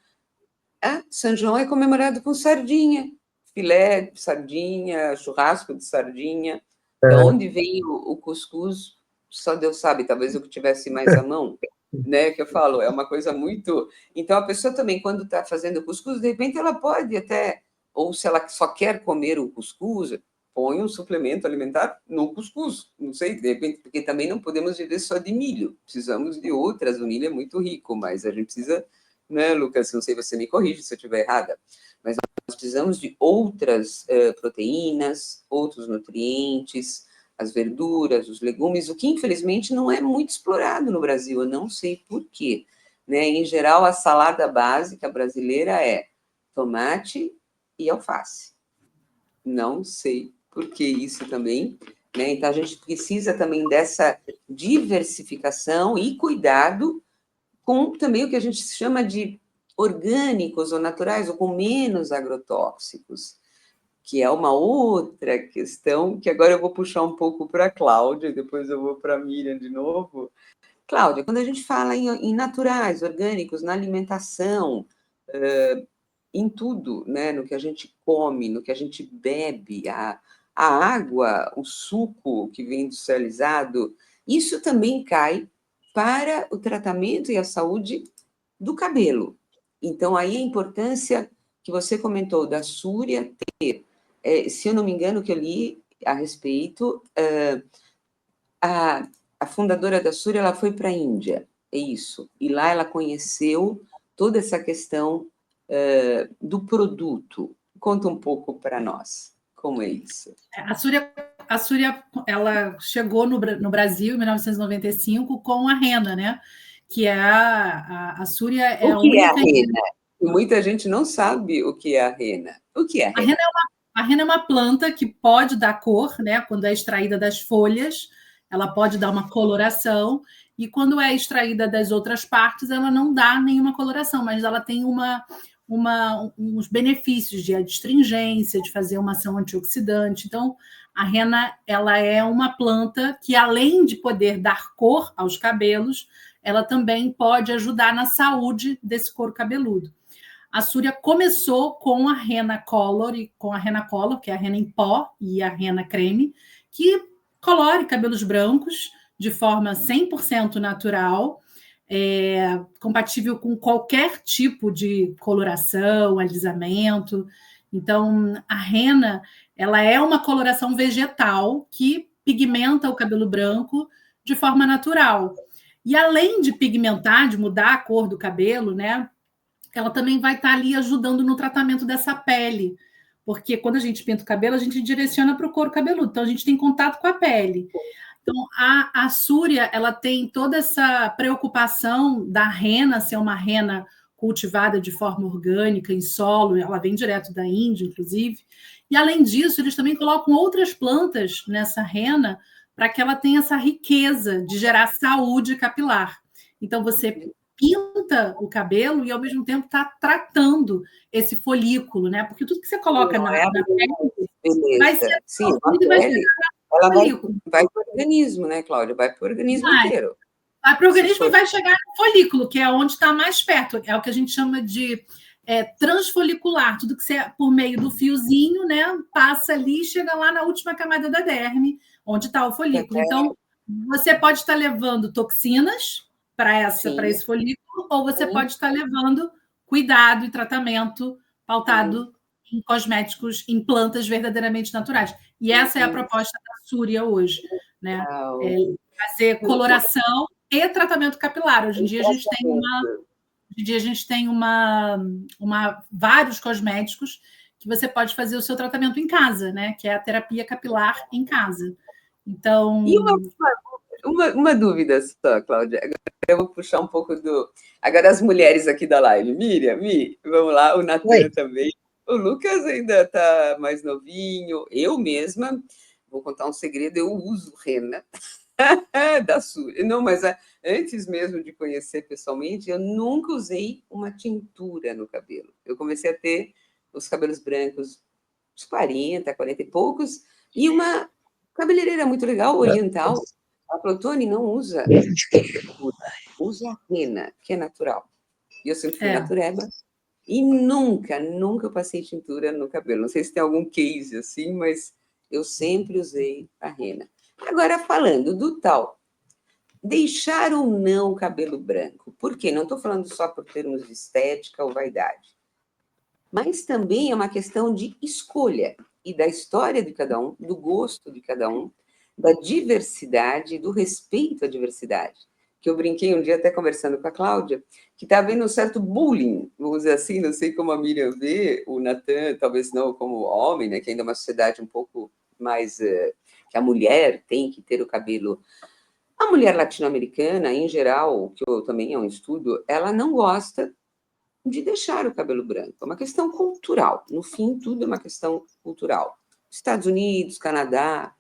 São João é comemorado com sardinha, filé de sardinha, churrasco de sardinha. De onde vem o cuscuz, só Deus sabe, talvez eu que tivesse mais à mão, né? Que eu falo, é uma coisa muito... Então, a pessoa também, quando está fazendo cuscuz, de repente ela pode até, ou se ela só quer comer o cuscuz, põe um suplemento alimentar no cuscuz, não sei, de repente, porque também não podemos viver só de milho, precisamos de outras, o milho é muito rico, mas a gente precisa... Né, Lucas? Não sei, você me corrige se eu estiver errada, mas nós precisamos de outras proteínas, outros nutrientes, as verduras, os legumes, o que infelizmente não é muito explorado no Brasil, eu não sei por quê. Né? Em geral, a salada básica brasileira é tomate e alface. Não sei por que isso também, né? Então, a gente precisa também dessa diversificação e cuidado com também o que a gente chama de orgânicos ou naturais, ou com menos agrotóxicos, que é uma outra questão, que agora eu vou puxar um pouco para a Cláudia, e depois eu vou para a Miriam de novo. Cláudia, quando a gente fala em naturais, orgânicos, na alimentação, em tudo, né? No que a gente come, no que a gente bebe, a água, o suco que vem industrializado, isso também cai para o tratamento e a saúde do cabelo. Então, aí a importância que você comentou da Súria ter, se eu não me engano, que eu li a respeito, a fundadora da Súria, ela foi para a Índia, é isso, e lá ela conheceu toda essa questão do produto. Conta um pouco para nós, como é isso? A Súria ela chegou no Brasil em 1995 com a rena, né? Que é a Súria é a única... é a rena? Muita gente não sabe o que é a rena. O que é a rena? A rena é uma planta que pode dar cor, né? Quando é extraída das folhas, ela pode dar uma coloração, e quando é extraída das outras partes, ela não dá nenhuma coloração, mas ela tem uns benefícios de adstringência, de fazer uma ação antioxidante. Então, a rena ela é uma planta que, além de poder dar cor aos cabelos, ela também pode ajudar na saúde desse couro cabeludo. A Súria começou com a rena color, que é a rena em pó, e a rena creme, que colore cabelos brancos de forma 100% natural, compatível com qualquer tipo de coloração, alisamento. Então, a rena ela é uma coloração vegetal que pigmenta o cabelo branco de forma natural. E além de pigmentar, de mudar a cor do cabelo, né, ela também vai estar ali ajudando no tratamento dessa pele, porque quando a gente pinta o cabelo, a gente direciona para o couro cabeludo, então a gente tem contato com a pele. Então, a Súria, ela tem toda essa preocupação da rena ser uma rena cultivada de forma orgânica, em solo, ela vem direto da Índia, inclusive, e além disso, eles também colocam outras plantas nessa rena para que ela tenha essa riqueza de gerar saúde capilar. Então, você pinta o cabelo e, ao mesmo tempo, está tratando esse folículo, né? Porque tudo que você coloca na pele vai ser... Sim, a pele, ela vai para o organismo, né, Cláudia? Vai para o organismo inteiro. Vai para o organismo e vai chegar no folículo, que é onde está mais perto. É o que a gente chama de transfolicular. Tudo que você, por meio do fiozinho, né, passa ali e chega lá na última camada da derme, onde está o folículo. Então, você pode estar levando toxinas para esse folículo, ou você pode estar levando cuidado e tratamento pautado em cosméticos, em plantas verdadeiramente naturais. E essa é a proposta da Súria hoje, né? Fazer coloração e tratamento capilar. Hoje em dia a gente tem vários cosméticos que você pode fazer o seu tratamento em casa, né? Que é a terapia capilar em casa. Então... E uma dúvida só, Cláudia. Agora eu vou puxar um pouco do... Agora as mulheres aqui da live. Miriam, vamos lá, o Natan também. O Lucas ainda está mais novinho. Eu mesma, vou contar um segredo, eu uso rena da Súria. Não, mas antes mesmo de conhecer pessoalmente, eu nunca usei uma tintura no cabelo. Eu comecei a ter os cabelos brancos uns 40 e poucos, e uma cabeleireira muito legal, oriental. Ela falou, Tony, não usa usa a rena, que é natural. E eu sempre fui natureba. E nunca eu passei tintura no cabelo. Não sei se tem algum case assim, mas eu sempre usei a rena. Agora, falando do tal, deixar ou não o cabelo branco. Por quê? Não estou falando só por termos de estética ou vaidade. Mas também é uma questão de escolha. E da história de cada um, do gosto de cada um, da diversidade, do respeito à diversidade. Que eu brinquei um dia até conversando com a Cláudia, que está havendo um certo bullying, vamos dizer assim, não sei como a Miriam vê, o Natan, talvez não como homem, né, que ainda é uma sociedade um pouco mais... que a mulher tem que ter o cabelo... A mulher latino-americana, em geral, que também é um estudo, ela não gosta de deixar o cabelo branco. É uma questão cultural. No fim, tudo é uma questão cultural. Estados Unidos, Canadá,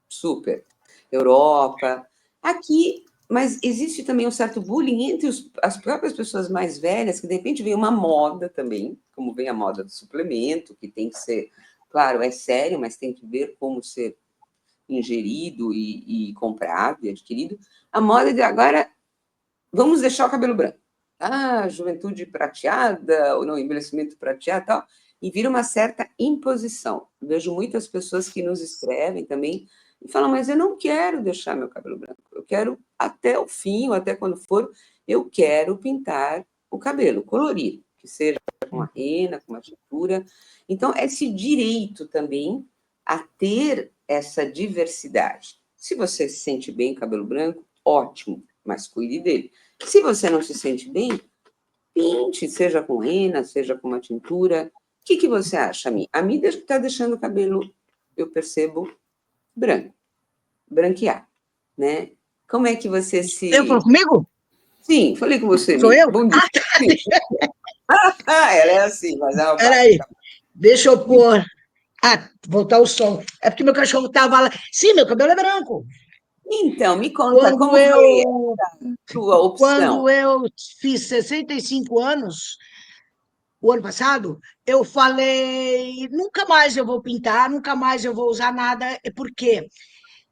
super. Europa. Aqui, mas existe também um certo bullying entre as próprias pessoas mais velhas, que de repente vem uma moda também, como vem a moda do suplemento, que tem que ser, claro, é sério, mas tem que ver como ser ingerido e comprado e adquirido. A moda de agora, vamos deixar o cabelo branco. Ah, juventude prateada, ou não, envelhecimento prateado e tal, e vira uma certa imposição. Vejo muitas pessoas que nos escrevem também e falam, mas eu não quero deixar meu cabelo branco, eu quero até o fim, ou até quando for, eu quero pintar o cabelo, colorir, que seja com uma rena, com uma tintura. Então, esse direito também a ter essa diversidade. Se você se sente bem com cabelo branco, ótimo, mas cuide dele. Se você não se sente bem, pinte, seja com rena, seja com uma tintura. O que você acha, Mi? A Mi está deixando o cabelo, eu percebo, branco, branquear, né? Como é que você se... Eu falo comigo? Sim, falei com você, Sou Mi. eu? Bom dia. Ela é assim, mas ela Peraí, deixa eu pôr... voltar o som. É porque meu cachorro estava lá. Sim, meu cabelo é branco. Então, me conta, como foi a sua opção? Quando eu fiz 65 anos, o ano passado, eu falei, nunca mais eu vou pintar, nunca mais eu vou usar nada, porque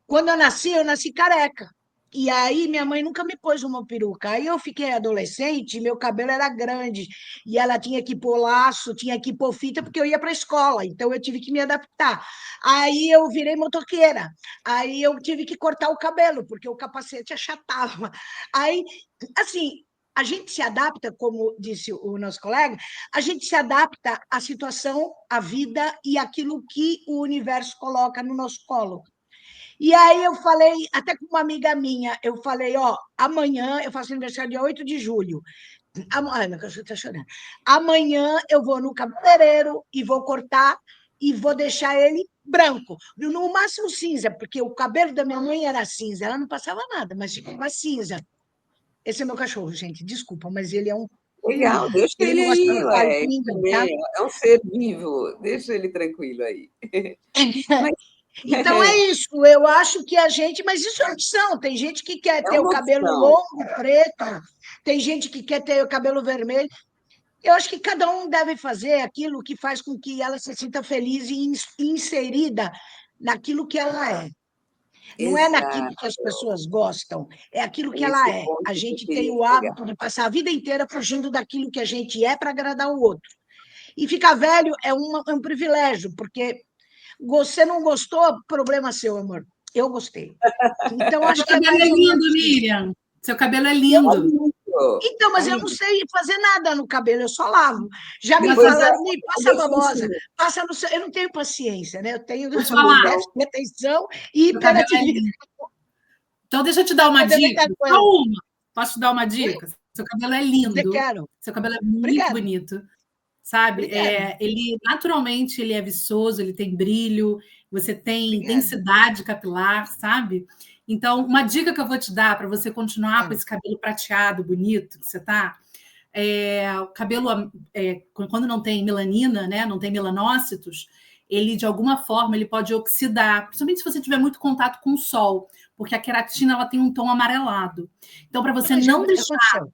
quando eu nasci careca. E aí minha mãe nunca me pôs uma peruca. Aí eu fiquei adolescente, meu cabelo era grande, e ela tinha que pôr laço, tinha que pôr fita, porque eu ia para a escola, então eu tive que me adaptar. Aí eu virei motoqueira, aí eu tive que cortar o cabelo, porque o capacete achatava. Aí, assim, a gente se adapta, como disse o nosso colega, a gente se adapta à situação, à vida e àquilo que o universo coloca no nosso colo. E aí eu falei, até com uma amiga minha, eu falei, amanhã, eu faço aniversário dia 8 de julho. Ai, meu cachorro está chorando. Amanhã eu vou no cabeleireiro e vou cortar e vou deixar ele branco. No máximo cinza, porque o cabelo da minha mãe era cinza. Ela não passava nada, mas ficava cinza. Esse é meu cachorro, gente. Desculpa, mas ele é um... Legal, deixa Ele ele não gosta aí, de ué. palpinho, tá? Também é um ser vivo, deixa ele tranquilo aí. Mas Então é isso, eu acho que a gente, mas isso é opção, tem gente que quer é ter o uma cabelo opção. longo, preto, tem gente que quer ter o cabelo vermelho. Eu acho que cada um deve fazer aquilo que faz com que ela se sinta feliz e inserida naquilo que ela é. Não é naquilo Exato, que as pessoas gostam, é aquilo que ela esse é. ponto A que eu gente tem queria o chegar. hábito de passar a vida inteira fugindo daquilo que a gente é para agradar o outro. E ficar velho é um privilégio, porque você não gostou, problema seu, amor. Eu gostei. Então, acho Seu que é cabelo é mais ou lindo, menos isso. Miriam. Seu cabelo é E é lindo. bonito. Então, mas eu não Aí, sei fazer nada no cabelo, eu só lavo. Já me depois falaram, me passa eu te babosa, ensino. passa no seu... Eu não tenho paciência, né? Eu tenho Vou te falar, déficit de atenção e seu cabelo é hiperatividade. lindo. Então, deixa eu te dar uma Mas eu dica. tenho Só coisa. uma. Posso te dar uma dica? Seu cabelo é Você lindo. quero. Seu cabelo é muito Obrigada. bonito. Sabe? Obrigada. Ele, naturalmente, ele é viçoso, ele tem brilho, você tem Obrigada. densidade capilar, sabe? Então, uma dica que eu vou te dar para você continuar com esse cabelo prateado, bonito que você tá, o cabelo, quando não tem melanina, né, não tem melanócitos, ele, de alguma forma, ele pode oxidar, principalmente se você tiver muito contato com o sol, porque a queratina ela tem um tom amarelado. Então, para você não deixar...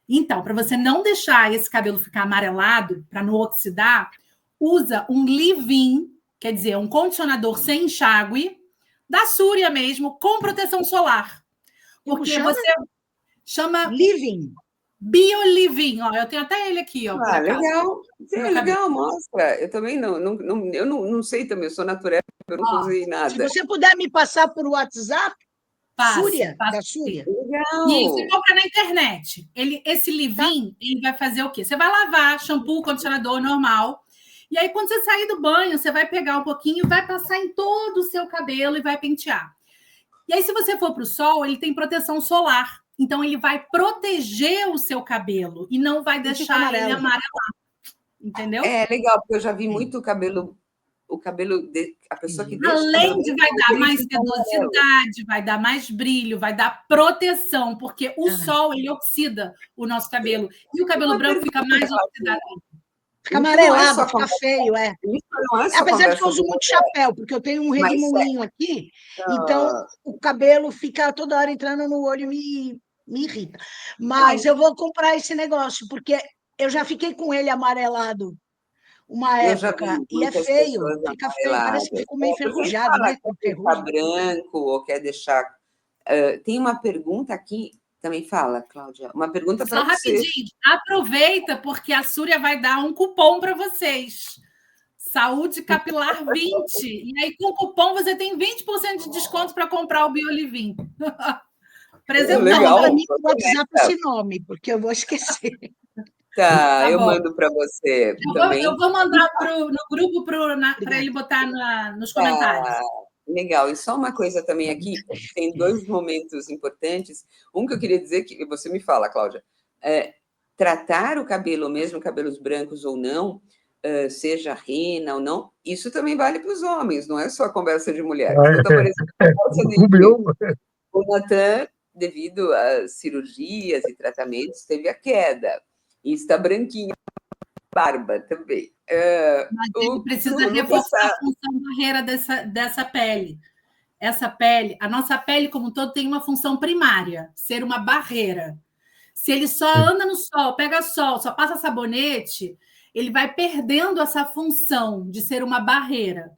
Então, para você não deixar esse cabelo ficar amarelado, para não oxidar, usa um leave-in, quer dizer, um condicionador sem enxágue, da Súria mesmo, com proteção solar. Porque você chama Living. Bio-leave-in. Eu tenho até ele aqui, por acaso. Legal. Sim, legal, mostra. Eu também não sei também, eu sou natural, eu nunca usei nada. Se você puder me passar por WhatsApp, Súria, da Súria. Legal. E você compra na internet. Esse leave-in, ele vai fazer o quê? Você vai lavar, shampoo, condicionador normal. E aí, quando você sair do banho, você vai pegar um pouquinho, vai passar em todo o seu cabelo e vai pentear. E aí, se você for para o sol, ele tem proteção solar. Então, ele vai proteger o seu cabelo e não vai deixar ele amarelar. Entendeu? É legal, porque eu já vi muito cabelo o cabelo, a pessoa que deixa além de vai dar mais fica amarelo. sedosidade, vai dar mais brilho, vai dar proteção, porque o sol ele oxida o nosso cabelo e o cabelo branco fica mais oxidado. Fica Então, amarelado, não é só fica feio, é. Isso não é só Apesar de que eu conversa uso de muito mulher. chapéu, porque eu tenho um redemoinho aqui, então o cabelo fica toda hora entrando no olho e me irrita. Mas eu vou comprar esse negócio, porque eu já fiquei com ele amarelado uma Eu já época, vi e é muitas feio, pessoas fica feio, parece que amareladas. ficou meio Porque a gente enferrujado, fala né? que Com quer deixar ferrugem. branco ou quer deixar... tem uma pergunta aqui, também fala, Cláudia, uma pergunta para Só você. rapidinho, aproveita, porque a Súria vai dar um cupom para vocês. Saúde Capilar 20. E aí, com o cupom, você tem 20% de desconto para comprar o Biolivin. Presentão. Legal. Para mim, no WhatsApp esse nome, porque eu vou esquecer. Tá, eu bom. mando para você também. Eu vou mandar no grupo para ele botar nos comentários. Legal. E só uma coisa também aqui, tem 2 momentos importantes. Um que eu queria dizer, que você me fala, Cláudia, tratar o cabelo, mesmo cabelos brancos ou não, seja rena ou não, isso também vale para os homens, não é só conversa de mulher. Então, tá parecendo conversa de... O Natan, devido às cirurgias e tratamentos, teve a queda. E está branquinho, barba também. Mas ele precisa reforçar a função barreira dessa pele. Essa pele, a nossa pele como um todo tem uma função primária, ser uma barreira. Se ele só anda no sol, pega sol, só passa sabonete, ele vai perdendo essa função de ser uma barreira.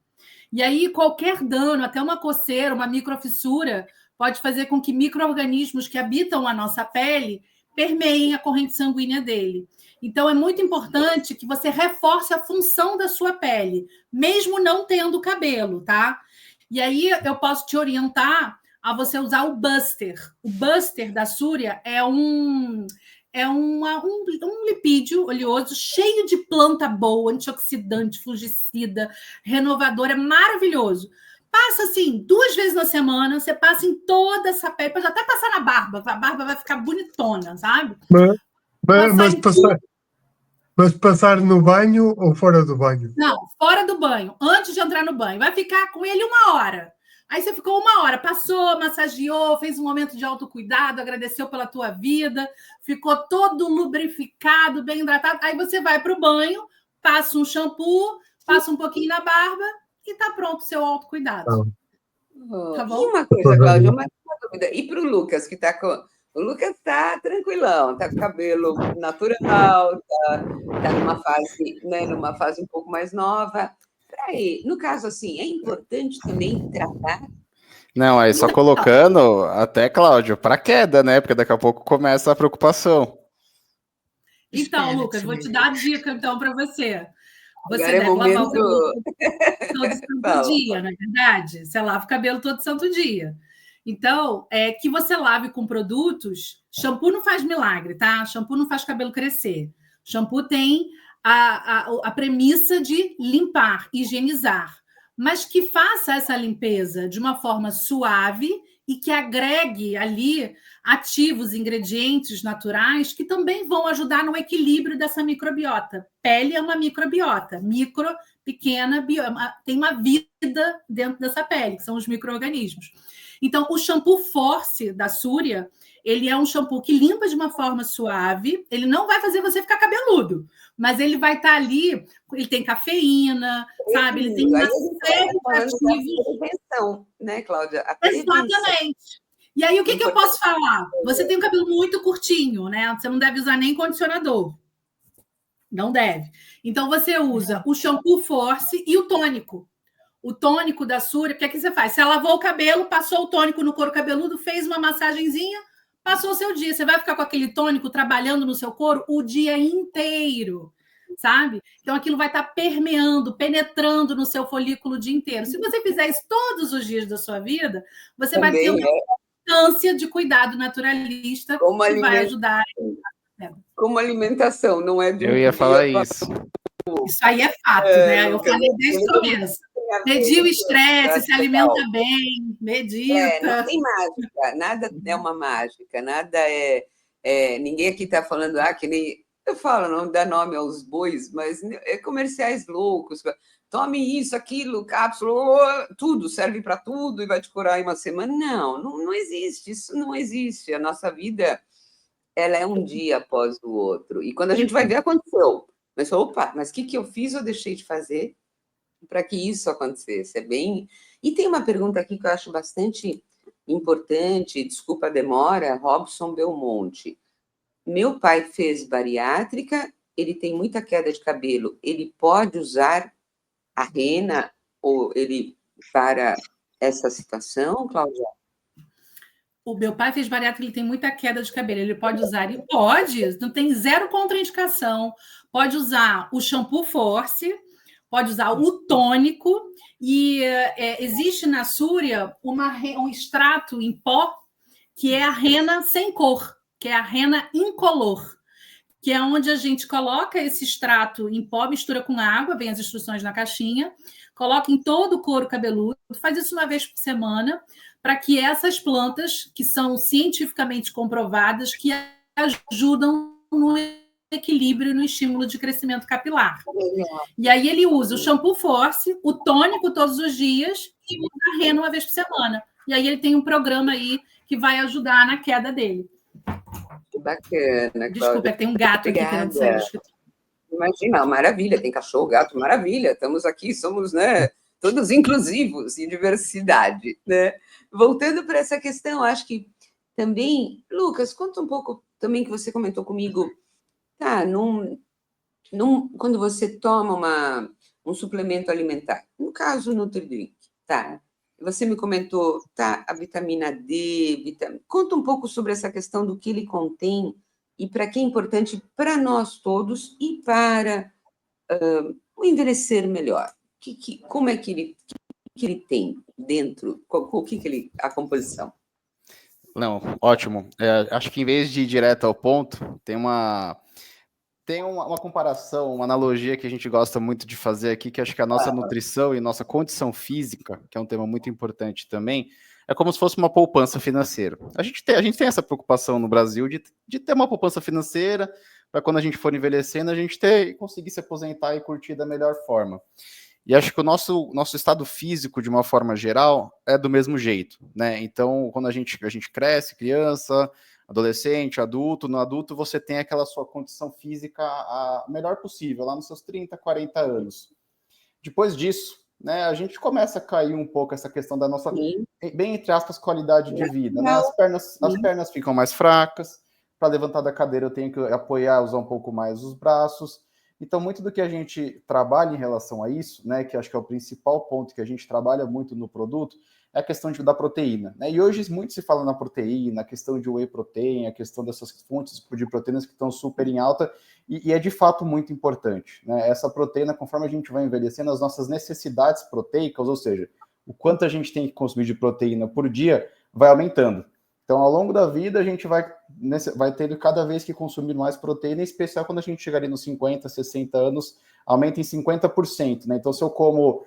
E aí qualquer dano, até uma coceira, uma microfissura, pode fazer com que micro-organismos que habitam a nossa pele permeiem a corrente sanguínea dele. Então, é muito importante que você reforce a função da sua pele, mesmo não tendo cabelo, tá? E aí eu posso te orientar a você usar o Buster. O Buster da Súria é um lipídio oleoso cheio de planta boa, antioxidante, fungicida, renovador, é maravilhoso. Passa assim 2 vezes na semana, você passa em toda essa pele, pode até passar na barba, a barba vai ficar bonitona, sabe? Mas passar no banho ou fora do banho? Não, fora do banho, antes de entrar no banho. Vai ficar com ele 1 hora. Aí você ficou 1 hora, passou, massageou, fez um momento de autocuidado, agradeceu pela tua vida, ficou todo lubrificado, bem hidratado. Aí você vai para o banho, passa um shampoo, passa um pouquinho na barba e está pronto o seu autocuidado. Tá bom? E uma coisa, Cláudia, uma dúvida. E para o Lucas, que está com... O Lucas está tranquilão, está com cabelo natural, está numa fase um pouco mais nova. Peraí, no caso, assim, é importante também tratar? Não, aí só colocando até, Cláudio, para queda, né? Porque daqui a pouco começa a preocupação. Então, Lucas, vou te dar a dica então para você. Você Agora deve lavar o cabelo todo santo dia, não é verdade? Você lava o cabelo todo santo dia. Então, que você lave com produtos. Shampoo não faz milagre, tá? Shampoo não faz cabelo crescer. Shampoo tem a premissa de limpar, higienizar, mas que faça essa limpeza de uma forma suave e que agregue ali ativos, ingredientes naturais que também vão ajudar no equilíbrio dessa microbiota. Pele é uma microbiota, pequena, tem uma vida dentro dessa pele, que são os micro-organismos. Então, o shampoo Force da Súria, ele é um shampoo que limpa de uma forma suave, ele não vai fazer você ficar cabeludo, mas ele vai estar ali, ele tem cafeína, sabe? Ele tem uma série de ativos. Né, Cláudia? Exatamente. E aí, o que eu posso falar? Você tem um cabelo muito curtinho, né? Você não deve usar nem condicionador. Não deve. Então, você usa o shampoo Force e o tônico. O tônico da Súria, o que é que você faz? Você lavou o cabelo, passou o tônico no couro cabeludo, fez uma massagenzinha, passou o seu dia. Você vai ficar com aquele tônico trabalhando no seu couro o dia inteiro, sabe? Então, aquilo vai estar permeando, penetrando no seu folículo o dia inteiro. Se você fizer isso todos os dias da sua vida, você também vai ter uma constância de cuidado naturalista que vai ajudar. Como alimentação, não é de Eu ia falar isso. Isso aí é fato, né? Eu falei desde o começo. Medir o estresse, se alimenta bem, medita. Não tem mágica, nada é uma mágica, nada ninguém aqui está falando, que nem... Eu falo, não dá nome aos bois, mas é comerciais loucos. tome isso, aquilo, cápsula, tudo, serve para tudo e vai te curar em uma semana. Não existe, isso não existe. A nossa vida, ela é um dia após o outro. E quando a gente vai ver, aconteceu. Mas, opa, mas o que eu fiz ou deixei de fazer para que isso acontecesse? É bem... E tem uma pergunta aqui que eu acho bastante importante, desculpa a demora, Robson Belmonte. Meu pai fez bariátrica, ele tem muita queda de cabelo, ele pode usar a rena ou ele para essa situação, Cláudia? O meu pai fez bariátrica, ele tem muita queda de cabelo. Ele pode usar? Ele pode, não tem zero contraindicação. Pode usar o shampoo Force, pode usar o tônico, e existe na Súria um extrato em pó, que é a rena sem cor, que é a rena incolor, que é onde a gente coloca esse extrato em pó, mistura com água, vem as instruções na caixinha, coloca em todo o couro cabeludo, faz isso uma vez por semana, para que essas plantas, que são cientificamente comprovadas, que ajudam no equilíbrio e no estímulo de crescimento capilar. E aí ele usa o shampoo Force, o tônico todos os dias e usa a rena uma vez por semana. E aí ele tem um programa aí que vai ajudar na queda dele. Que bacana, Desculpa, tem um gato aqui querendo sair do escritório. Imagina, maravilha, tem cachorro, gato, maravilha, estamos aqui, somos, né, todos inclusivos em diversidade, né? Voltando para essa questão, acho que também, Lucas, conta um pouco também que você comentou comigo, tá, quando você toma um suplemento alimentar, no caso o NutriDrink, tá, você me comentou, tá, a vitamina D, conta um pouco sobre essa questão do que ele contém e para que é importante para nós todos e para o envelhecer melhor. Como é que ele tem dentro? O que ele... a composição? Não, ótimo. Acho que em vez de ir direto ao ponto, tem uma comparação, uma analogia que a gente gosta muito de fazer aqui, que acho que a nossa nutrição e nossa condição física, que é um tema muito importante também, é como se fosse uma poupança financeira. A gente tem essa preocupação no Brasil de ter uma poupança financeira para quando a gente for envelhecendo, a gente conseguir se aposentar e curtir da melhor forma. E acho que o nosso estado físico, de uma forma geral, é do mesmo jeito, né? Então, quando a gente cresce, criança, adolescente, adulto, no adulto você tem aquela sua condição física a melhor possível, lá nos seus 30, 40 anos. Depois disso, né, a gente começa a cair um pouco essa questão da nossa, bem entre aspas, qualidade de vida, né? As pernas ficam mais fracas, para levantar da cadeira eu tenho que apoiar, usar um pouco mais os braços. Então, muito do que a gente trabalha em relação a isso, né, que acho que é o principal ponto que a gente trabalha muito no produto, é a questão da proteína, né? E hoje muito se fala na proteína, a questão de whey protein, a questão dessas fontes de proteínas que estão super em alta, e é de fato muito importante, né? Essa proteína, conforme a gente vai envelhecendo, as nossas necessidades proteicas, ou seja, o quanto a gente tem que consumir de proteína por dia, vai aumentando. Então, ao longo da vida, a gente vai ter cada vez que consumir mais proteína, em especial quando a gente chegar ali nos 50, 60 anos, aumenta em 50%, né? Então, se eu como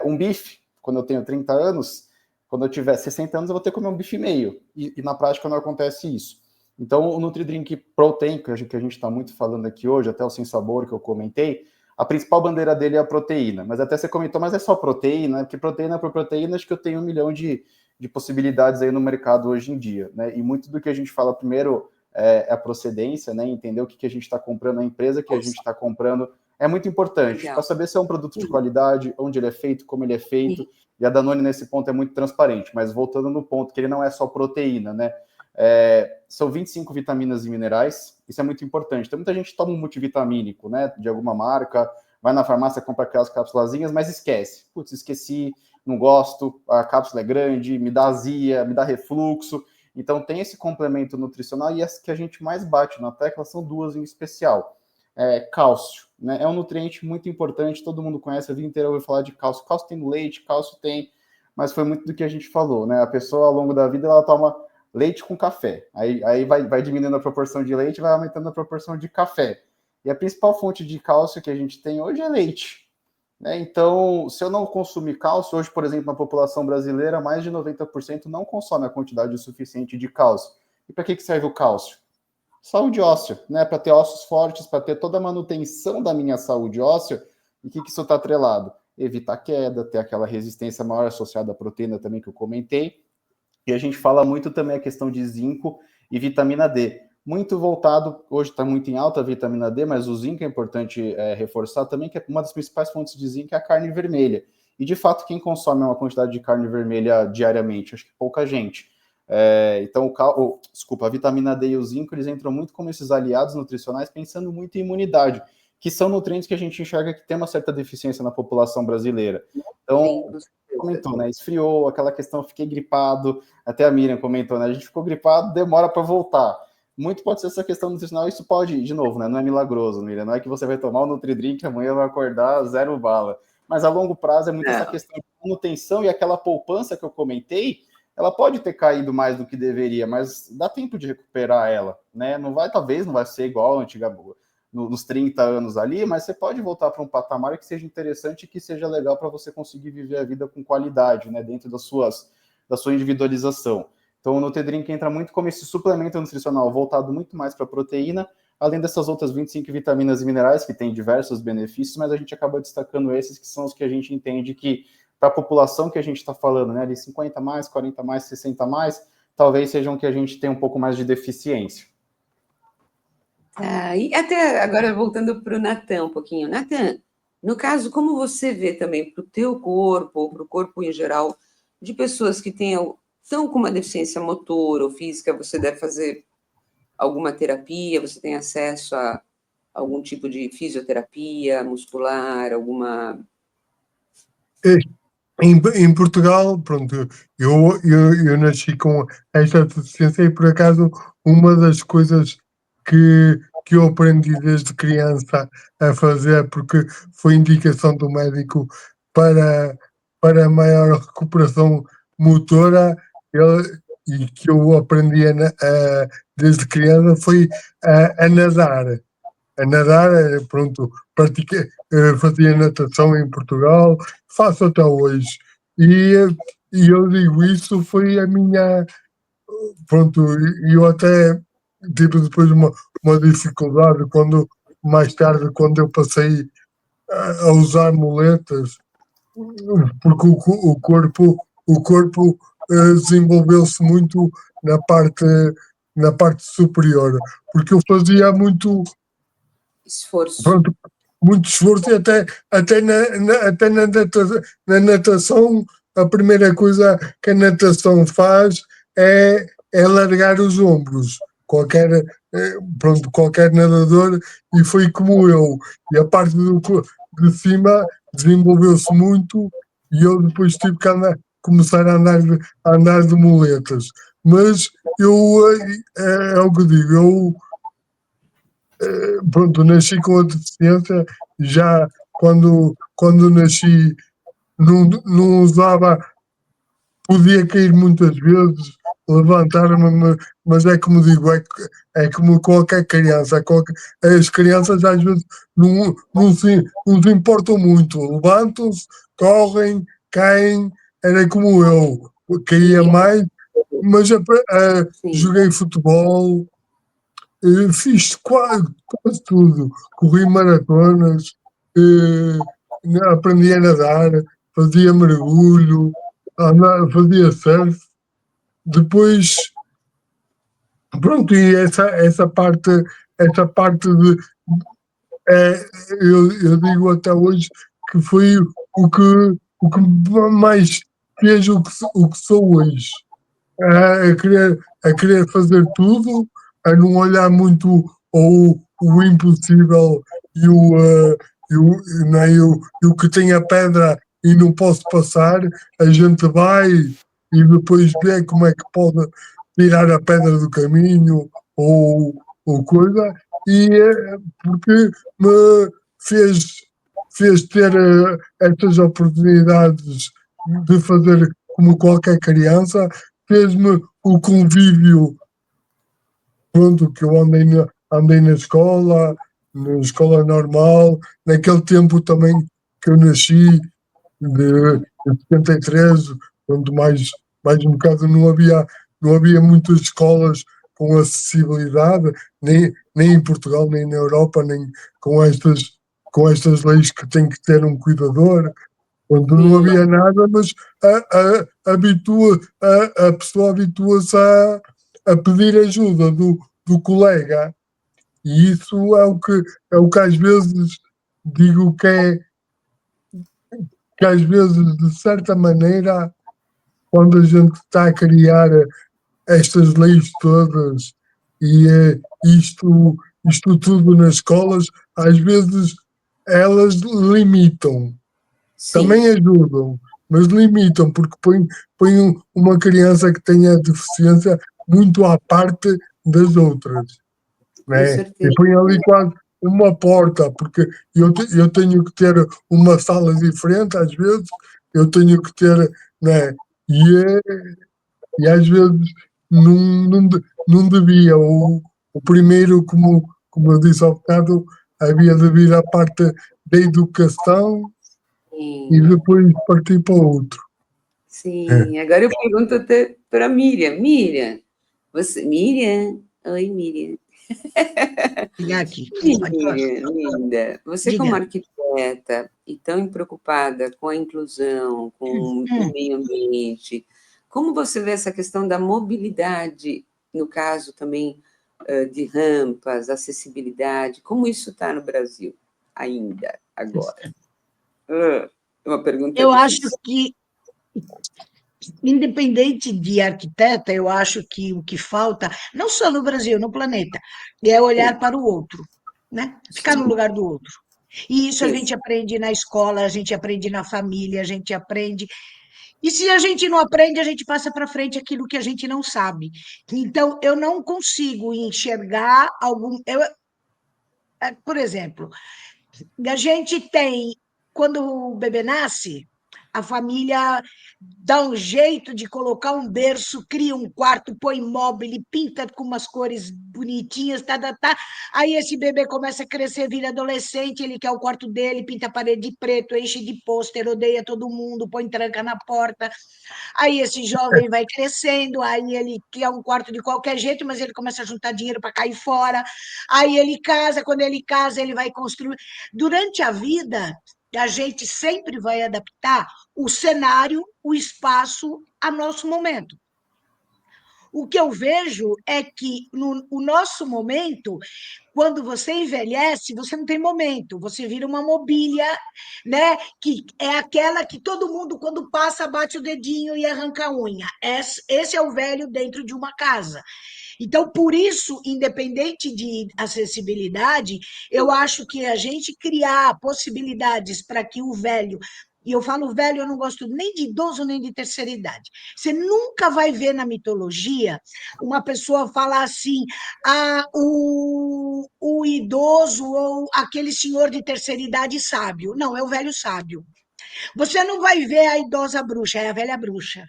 um bife, quando eu tenho 30 anos, quando eu tiver 60 anos, eu vou ter que comer um bife e meio. E na prática não acontece isso. Então, o NutriDrink Protein, que a gente está muito falando aqui hoje, até o Sem Sabor que eu comentei, a principal bandeira dele é a proteína. Mas até você comentou, mas é só proteína? Porque proteína por proteína, acho que eu tenho 1 milhão de possibilidades aí no mercado hoje em dia, né? E muito do que a gente fala primeiro é a procedência, né? Entender o que a gente está comprando, a empresa que a gente está comprando, é muito importante para saber se é um produto de qualidade, onde ele é feito, como ele é feito. E a Danone, nesse ponto, é muito transparente. Mas voltando no ponto, que ele não é só proteína, né? São 25 vitaminas e minerais, isso é muito importante. Então, muita gente toma um multivitamínico, né? De alguma marca, vai na farmácia, compra aquelas cápsulazinhas, mas esquece. Putz, esqueci, não gosto, a cápsula é grande, me dá azia, me dá refluxo. Então, tem esse complemento nutricional e as que a gente mais bate na tecla são duas em especial. Cálcio, né? É um nutriente muito importante, todo mundo conhece, a vida inteira ouve falar de cálcio. Cálcio tem no leite, cálcio tem, mas foi muito do que a gente falou, né? A pessoa, ao longo da vida, ela toma leite com café. Aí vai diminuindo a proporção de leite, vai aumentando a proporção de café. E a principal fonte de cálcio que a gente tem hoje é leite. Então, se eu não consumir cálcio, hoje, por exemplo, na população brasileira, mais de 90% não consome a quantidade suficiente de cálcio. E para que serve o cálcio? Saúde óssea, né? Para ter ossos fortes, para ter toda a manutenção da minha saúde óssea. E o que isso está atrelado? evitar queda, ter aquela resistência maior associada à proteína também que eu comentei. E a gente fala muito também a questão de zinco e vitamina D. Muito voltado, hoje está muito em alta a vitamina D, mas o zinco é importante reforçar também, que é uma das principais fontes de zinco é a carne vermelha. E, de fato, quem consome uma quantidade de carne vermelha diariamente? Acho que pouca gente. Então, a vitamina D e o zinco, eles entram muito como esses aliados nutricionais, pensando muito em imunidade, que são nutrientes que a gente enxerga que tem uma certa deficiência na população brasileira. Então, comentou, né? Esfriou, aquela questão, fiquei gripado, até a Miriam comentou, né? A gente ficou gripado, demora para voltar. Muito pode ser essa questão nutricional, isso pode, de novo, né? Não é milagroso, Miriam, não é que você vai tomar o Nutri-Drink, amanhã vai acordar 0 bala. Mas a longo prazo é muito essa questão de manutenção e aquela poupança que eu comentei, ela pode ter caído mais do que deveria, mas dá tempo de recuperar ela, né? Talvez não vai ser igual a antiga, nos 30 anos ali, mas você pode voltar para um patamar que seja interessante e que seja legal para você conseguir viver a vida com qualidade, né? Dentro da sua individualização. Então, o Nutri-Drink entra muito como esse suplemento nutricional voltado muito mais para a proteína, além dessas outras 25 vitaminas e minerais, que têm diversos benefícios, mas a gente acaba destacando esses que são os que a gente entende que, para a população que a gente está falando, né, de 50 mais, 40 mais, 60 mais, talvez sejam que a gente tem um pouco mais de deficiência. E até agora, voltando para o Natan um pouquinho. Natan, no caso, como você vê também para o teu corpo, ou para o corpo em geral, de pessoas que estão com uma deficiência motora ou física, você deve fazer alguma terapia, você tem acesso a algum tipo de fisioterapia muscular, alguma... Em Portugal, pronto, eu nasci com esta deficiência e, por acaso, uma das coisas que eu aprendi desde criança a fazer, porque foi indicação do médico para maior recuperação motora, e que eu aprendi desde criança, foi a nadar. A nadar, pronto, fazia natação em Portugal, faço até hoje. E eu digo, isso foi a minha... Pronto, eu até tive depois uma dificuldade mais tarde, quando eu passei a usar muletas, porque o corpo desenvolveu-se muito na parte superior, porque eu fazia muito esforço. Pronto, muito esforço, e até na natação, a primeira coisa que a natação faz é largar os ombros. Qualquer nadador, e foi como eu. E a parte de cima desenvolveu-se muito, e eu depois tive que começar a andar de muletas. Mas é o que digo, pronto, nasci com a deficiência, já quando nasci não usava, podia cair muitas vezes, levantar-me, mas é como digo, é como qualquer criança, as crianças às vezes não se importam muito, levantam-se, correm, caem, era como eu, caía mais, mas joguei futebol, fiz quase tudo. Corri maratonas, aprendi a nadar, fazia mergulho, fazia surf. Depois, pronto, e essa parte de... eu digo até hoje que foi o que mais fez o que sou hoje. A querer fazer tudo, a não olhar muito o impossível e o que tem a pedra e não posso passar. A gente vai e depois vê como é que pode tirar a pedra do caminho ou coisa, e porque me fez ter estas oportunidades de fazer como qualquer criança, fez-me o convívio, pronto, que eu andei na escola normal, naquele tempo também que eu nasci, de 73, quando mais um bocado não havia muitas escolas com acessibilidade, nem em Portugal, nem na Europa, nem com estas leis que tem que ter um cuidador. quando não havia nada, mas a pessoa habitua-se a pedir ajuda do colega. E isso é o que às vezes digo que às vezes, de certa maneira, quando a gente está a criar estas leis todas e isto tudo nas escolas, às vezes elas limitam. Sim. Também ajudam, mas limitam, porque põem uma criança que tenha deficiência muito à parte das outras. Com Né? certeza. E põe ali quase uma porta, porque eu tenho que ter uma sala diferente, às vezes, eu tenho que ter, né? E às vezes não devia. O primeiro, como eu disse há bocado, havia de vir a parte da educação e Sim. depois partir para o outro. Sim. Agora eu pergunto até para a Miriam. Miriam, Miriam? Oi, Miriam. Ligar aqui. Miriam, linda, você como Diga. arquiteta e tão preocupada com a inclusão, com o meio ambiente, como você vê essa questão da mobilidade, no caso também de rampas, acessibilidade, como isso está no Brasil ainda, agora? Uma pergunta Eu acho difícil. que, independente de arquiteta, eu acho que o que falta, não só no Brasil, no planeta, é olhar para o outro, né? Ficar no Sim, lugar do outro. E isso a sim, gente aprende na escola, a gente aprende na família, a gente aprende. E se a gente não aprende, a gente passa para frente aquilo que a gente não sabe. Então, eu não consigo enxergar algum. Por exemplo, a gente tem, quando o bebê nasce, a família dá um jeito de colocar um berço, cria um quarto, põe móvel, pinta com umas cores bonitinhas, tá, tá, tá. Aí esse bebê começa a crescer, vira adolescente, ele quer o quarto dele, pinta a parede de preto, enche de pôster, odeia todo mundo, põe tranca na porta. Aí esse jovem vai crescendo, aí ele quer um quarto de qualquer jeito, mas ele começa a juntar dinheiro para cair fora. Aí ele casa, quando ele casa, ele vai construir. Durante a vida, a gente sempre vai adaptar o cenário, o espaço a nosso momento. O que eu vejo é que no nosso momento, quando você envelhece, você não tem momento, você vira uma mobília, né? Que é aquela que todo mundo, quando passa, bate o dedinho e arranca a unha. Esse é o velho dentro de uma casa. Então, por isso, independente de acessibilidade, eu acho que a gente criar possibilidades para que o velho, e eu falo velho, eu não gosto nem de idoso nem de terceira idade. Você nunca vai ver na mitologia uma pessoa falar assim, o idoso ou aquele senhor de terceira idade sábio. Não, é o velho sábio. Você não vai ver a idosa bruxa, é a velha bruxa.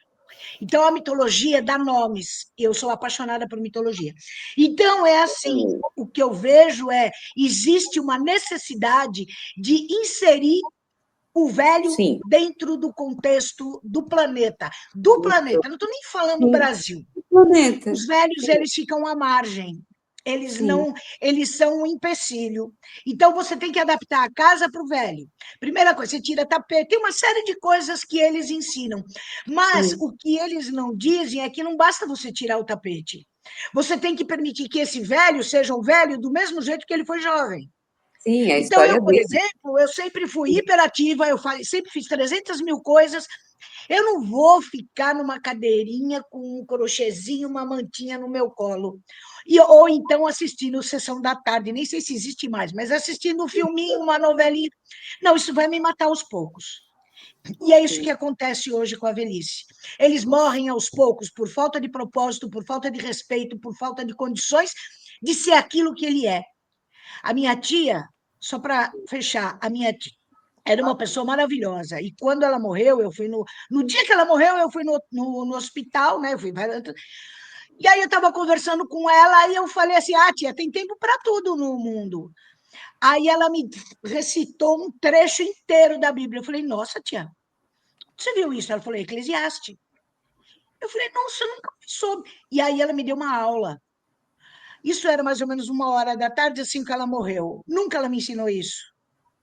Então, a mitologia dá nomes. Eu sou apaixonada por mitologia. Então, é assim: o que eu vejo é existe uma necessidade de inserir o velho sim. dentro do contexto do planeta. Do planeta, não estou nem falando Sim. Brasil. Planeta. Os velhos, eles ficam à margem. Eles Sim. não, eles são um empecilho. Então, você tem que adaptar a casa para o velho. Primeira coisa, você tira tapete, tem uma série de coisas que eles ensinam. Mas Sim. o que eles não dizem é que não basta você tirar o tapete. Você tem que permitir que esse velho seja um velho do mesmo jeito que ele foi jovem. Sim, a Então, eu, história por dele. exemplo, eu sempre fui hiperativa, sempre fiz 300 mil coisas. Eu não vou ficar numa cadeirinha com um crochêzinho, uma mantinha no meu colo. Ou então assistindo Sessão da Tarde, nem sei se existe mais, mas assistindo um filminho, uma novelinha. Não, isso vai me matar aos poucos. E é isso que acontece hoje com a velhice. Eles morrem aos poucos por falta de propósito, por falta de respeito, por falta de condições de ser aquilo que ele é. A minha tia, só para fechar, a minha tia era uma pessoa maravilhosa. E quando ela morreu, eu fui no dia que ela morreu, eu fui no hospital, né? Eu fui, e aí eu estava conversando com ela e eu falei assim: ah, tia, tem tempo para tudo no mundo. Aí ela me recitou um trecho inteiro da Bíblia. Eu falei: nossa, tia, você viu isso? Ela falou: Eclesiastes. Eu falei: nossa, eu nunca soube. E aí ela me deu uma aula. Isso era mais ou menos 1h da tarde, assim que ela morreu. Nunca ela me ensinou isso.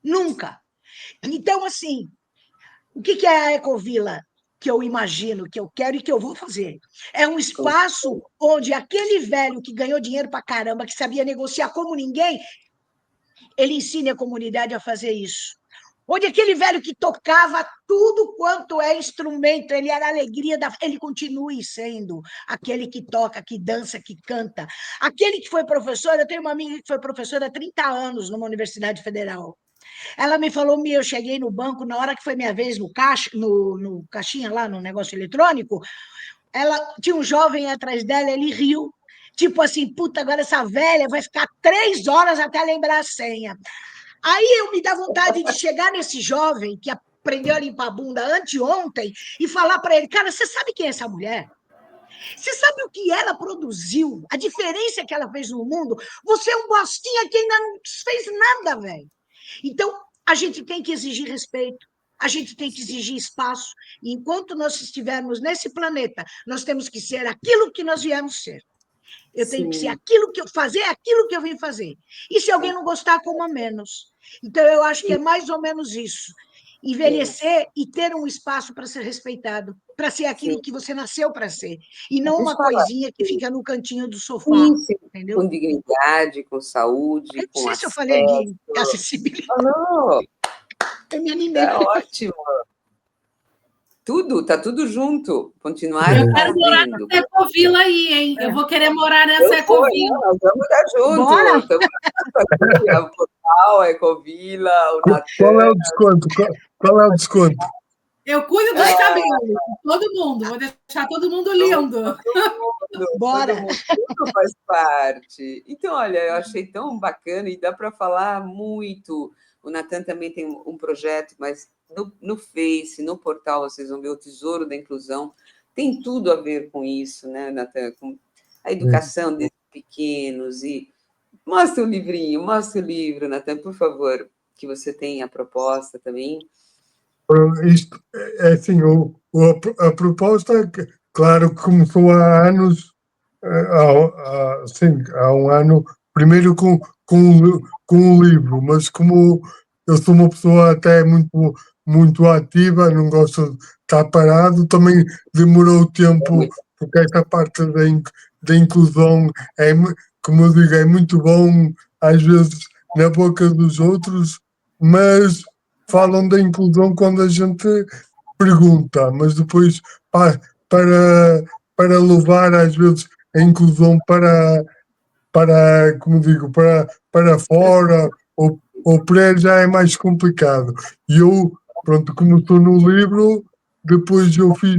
Nunca. Então, assim, O que é a Ecovila que eu imagino, que eu quero e que eu vou fazer? É um espaço onde aquele velho que ganhou dinheiro pra caramba, que sabia negociar como ninguém, ele ensine a comunidade a fazer isso. Onde aquele velho que tocava tudo quanto é instrumento, ele era a alegria ele continue sendo aquele que toca, que dança, que canta. Aquele que foi professor, eu tenho uma amiga que foi professora há 30 anos numa universidade federal. Ela me falou, eu cheguei no banco, na hora que foi minha vez no caixa, no caixinha lá, no negócio eletrônico, tinha um jovem atrás dela, ele riu, tipo assim, puta, agora essa velha vai ficar 3 horas até lembrar a senha. Aí eu me dá vontade de chegar nesse jovem que aprendeu a limpar a bunda anteontem e falar para ele, cara, você sabe quem é essa mulher? Você sabe o que ela produziu? A diferença que ela fez no mundo? Você é um bostinha que ainda não fez nada, velho. Então, a gente tem que exigir respeito, a gente tem que exigir espaço, e enquanto nós estivermos nesse planeta, nós temos que ser aquilo que nós viemos ser. Eu tenho que ser fazer aquilo que eu vim fazer. E se alguém não gostar, coma menos. Então, eu acho que é mais ou menos isso. Envelhecer e ter um espaço para ser respeitado, para ser aquilo que você nasceu para ser, e não uma coisinha que fica no cantinho do sofá. Entendeu? Com dignidade, com saúde, eu com não sei acesso. Se eu falei de acessibilidade. Não, Eu me animei. Tá ótimo. Tá tudo junto. Continuar Eu quero morar fazendo. nessa Ecovila aí, hein? Eu vou querer morar nessa Ecovila. Nós vamos estar juntos. O Portal, a Ecovila, o Natan. Qual é o desconto? Qual é o desconto? Eu cuido dos cabelos, todo mundo. Vou deixar todo mundo lindo. Bora! Tudo faz parte. Então, olha, eu achei tão bacana e dá para falar muito. O Natan também tem um projeto, mas no Face, no portal, vocês vão ver o Tesouro da Inclusão. Tem tudo a ver com isso, né, Natan? Com a educação desde pequenos. E mostra o livrinho, mostra o livro, Natan, por favor, que você tem a proposta também. Isto é assim, a proposta, claro, que começou há anos, há um ano, primeiro com o livro, mas como eu sou uma pessoa até muito ativa, não gosto de estar parado, também demorou tempo, porque esta parte da inclusão, como eu digo, é muito bom, às vezes, na boca dos outros, mas falam da inclusão quando a gente pergunta, mas depois para levar às vezes a inclusão como digo, para fora ou para já é mais complicado. E eu, pronto, como estou no livro, depois eu fiz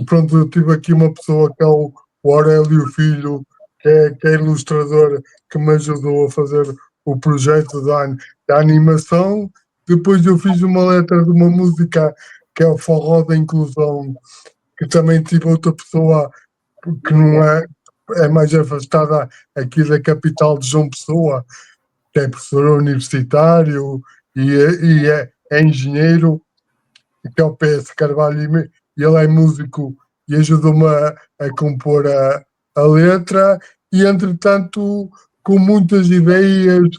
pronto, eu tive aqui uma pessoa que é o Aurélio Filho, que é ilustrador, que me ajudou a fazer o projeto da animação. Depois eu fiz uma letra de uma música que é o Forró da Inclusão, que também tive outra pessoa que não é mais afastada aqui da capital de João Pessoa, que é professor universitário e é engenheiro, que é o PS Carvalho, e ele é músico e ajudou-me a compor a letra, e entretanto, com muitas ideias,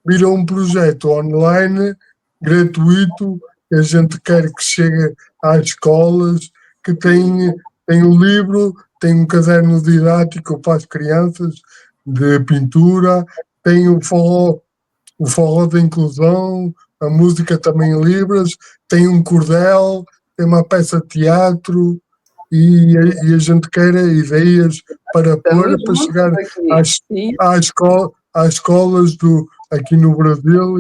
virou um projeto online, gratuito, que a gente quer que chegue às escolas, que tem o livro, tem um caderno didático para as crianças de pintura, tem o forró da inclusão, a música também em Libras, tem um cordel, tem uma peça de teatro e a gente quer ideias para pôr, para chegar às escolas aqui no Brasil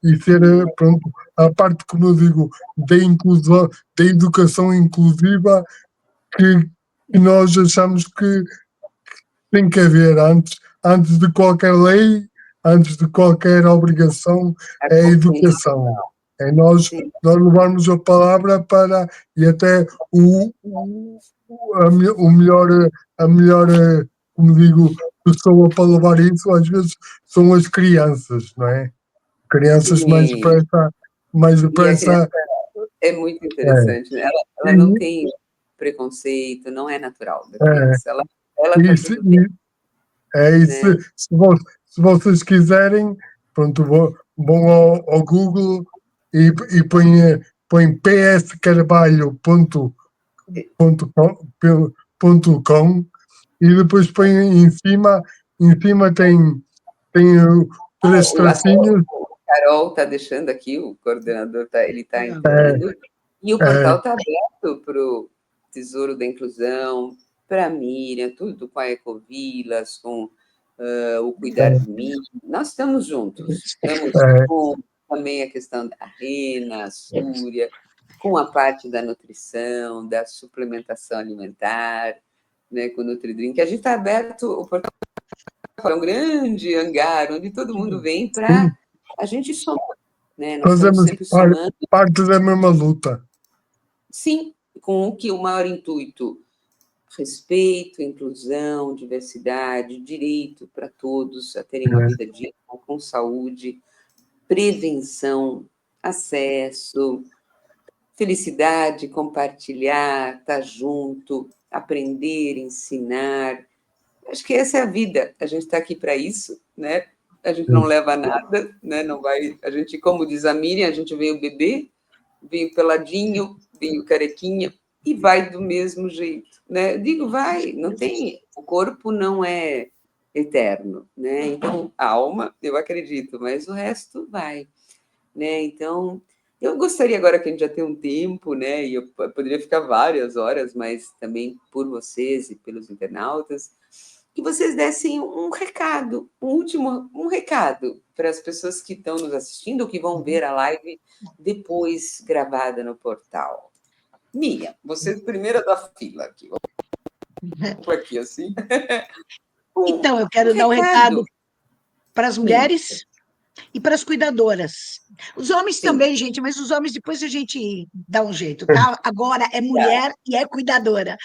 e ser, pronto, a parte, como eu digo, da inclusão, da educação inclusiva que nós achamos que tem que haver antes de qualquer lei, antes de qualquer obrigação, é a educação. É nós levarmos a palavra e até a melhor, como digo, pessoa para levar isso, às vezes, são as crianças, não é? Crianças mais depressa. É muito interessante, né? Ela não tem preconceito, não é natural da criança. Ela isso, se vocês quiserem, pronto, vão ao Google, e põe pscarvalho.com e depois põe em cima tem 3 tracinhos. O Carol está deixando aqui, o coordenador, ele está entrando, e o portal está aberto para o Tesouro da Inclusão, para a Miriam, tudo com a Ecovilas, com o Cuidar de Mim. Nós estamos juntos, estamos com também a questão da Rena, a Súria, com a parte da nutrição, da suplementação alimentar, né, com o NutriDrink. A gente está aberto, o portal é um grande hangar, onde todo mundo vem para a gente somar. Né? Nós estamos sempre somando. Parte da mesma luta. Sim, com o maior intuito: respeito, inclusão, diversidade, direito para todos a terem uma vida digna, com saúde, prevenção, acesso, felicidade, compartilhar, estar junto, aprender, ensinar. Acho que essa é a vida. A gente está aqui para isso, né? A gente não leva nada, né? Não vai. A gente, como diz a Miriam, a gente veio beber, veio peladinho, veio carequinha e vai do mesmo jeito, né? Eu digo, vai, não tem. O corpo não é eterno, né? Então, a alma, eu acredito, mas o resto vai, né? Então, eu gostaria agora que a gente já tem um tempo, né? E eu poderia ficar várias horas, mas também por vocês e pelos internautas, que vocês dessem um recado, um recado para as pessoas que estão nos assistindo ou que vão ver a live depois gravada no portal. Miriam, você é a primeira da fila aqui. Aqui, assim. Então, eu quero dar um recado para as mulheres e para as cuidadoras. Os homens também, gente, mas os homens depois a gente dá um jeito, tá? Agora é mulher e é cuidadora.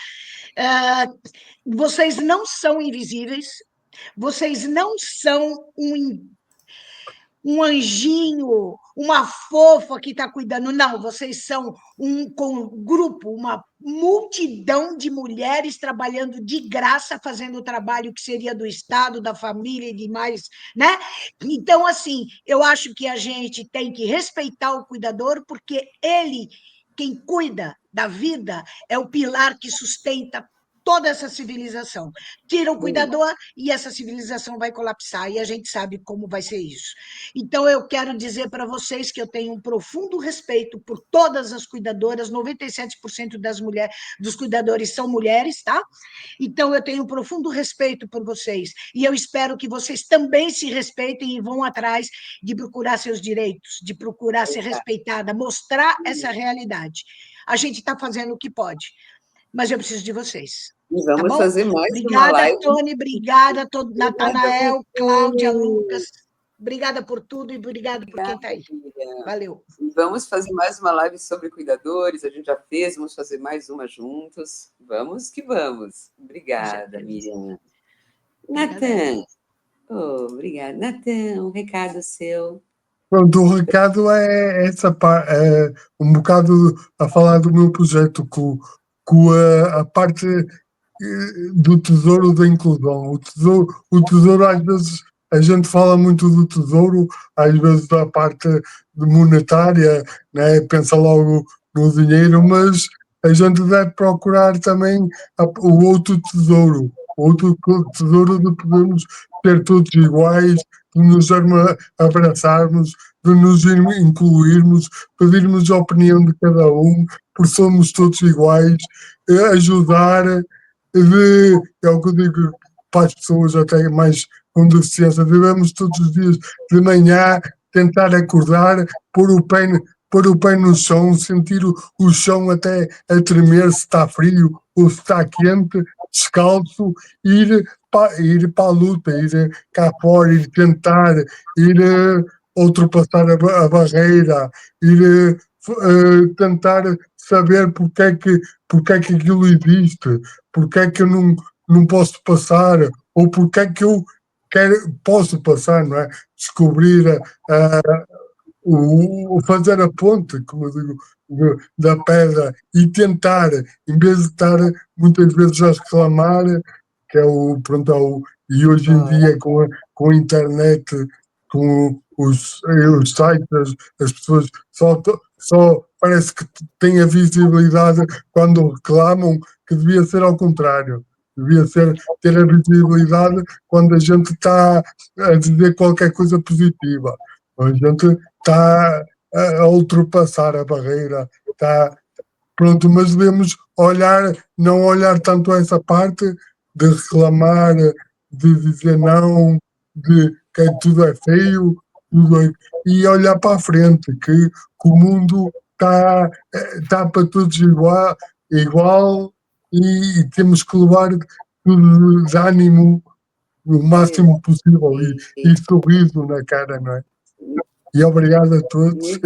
Vocês não são invisíveis, vocês não são um anjinho, uma fofa que está cuidando, não, vocês são um grupo, uma multidão de mulheres trabalhando de graça, fazendo o trabalho que seria do Estado, da família e demais, né? Então, assim, eu acho que a gente tem que respeitar o cuidador, porque ele, quem cuida da vida, é o pilar que sustenta toda essa civilização. Tira o cuidador e essa civilização vai colapsar, e a gente sabe como vai ser isso. Então, eu quero dizer para vocês que eu tenho um profundo respeito por todas as cuidadoras, 97% dos cuidadores são mulheres, tá? Então, eu tenho um profundo respeito por vocês, e eu espero que vocês também se respeitem e vão atrás de procurar seus direitos, de procurar ser respeitada, mostrar essa realidade. A gente está fazendo o que pode, mas eu preciso de vocês. E vamos tá fazer mais obrigada, uma live. Tony, obrigada, Natanael, Cláudia, Lucas. Obrigada por tudo e obrigada por quem está aí. Valeu. Vamos fazer mais uma live sobre cuidadores, a gente já fez, vamos fazer mais uma juntos. Vamos que vamos. Obrigada, Miriam. Natan. Obrigada. Natan, um recado seu. Pronto, o recado é essa parte, um bocado a falar do meu projeto, com a parte do tesouro da inclusão. O tesouro, às vezes, a gente fala muito do tesouro, às vezes da parte monetária, né? Pensa logo no dinheiro, mas a gente deve procurar também o outro tesouro de podermos ser todos iguais, de nos abraçarmos, de nos incluirmos, pedirmos a opinião de cada um, porque somos todos iguais, ajudar, é o que eu digo para as pessoas até mais com deficiência, devemos todos os dias de manhã tentar acordar, pôr o pé no chão, sentir o chão até a tremer, se está frio ou se está quente, descalço, ir para a luta, ir cá fora, ir tentar, ir ultrapassar a barreira, ir tentar saber porque é que aquilo existe, porque é que eu não posso passar, ou porque é que eu posso passar, não é? Descobrir fazer a ponte, como eu digo, da pedra, e tentar, em vez de estar muitas vezes a reclamar, que é e hoje em dia com a internet, com os sites, as pessoas só parece que têm a visibilidade quando reclamam, que devia ser ao contrário. Devia ter a visibilidade quando a gente está a dizer qualquer coisa positiva. A gente está a ultrapassar a barreira, está pronto, mas devemos não olhar tanto essa parte de reclamar, de dizer não, de que tudo é feio, e olhar para a frente, que o mundo está para todos igual e temos que levar tudo de ânimo o máximo possível e sorriso na cara, não é? E obrigado a todos.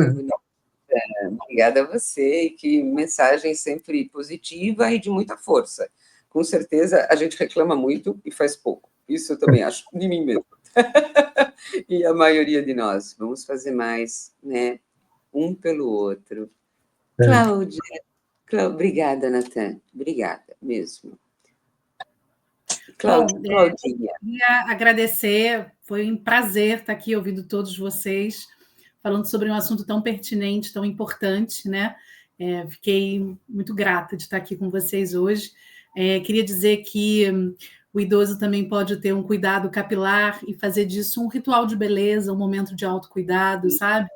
Obrigada a você, e que mensagem sempre positiva e de muita força. Com certeza, a gente reclama muito e faz pouco. Isso eu também acho de mim mesmo. E a maioria de nós. Vamos fazer mais, né? Um pelo outro. Cláudia, obrigada, Natan. Obrigada mesmo. Claudinha. Queria agradecer, foi um prazer estar aqui ouvindo todos vocês, falando sobre um assunto tão pertinente, tão importante, né? Fiquei muito grata de estar aqui com vocês hoje. Queria dizer que o idoso também pode ter um cuidado capilar e fazer disso um ritual de beleza, um momento de autocuidado, sabe?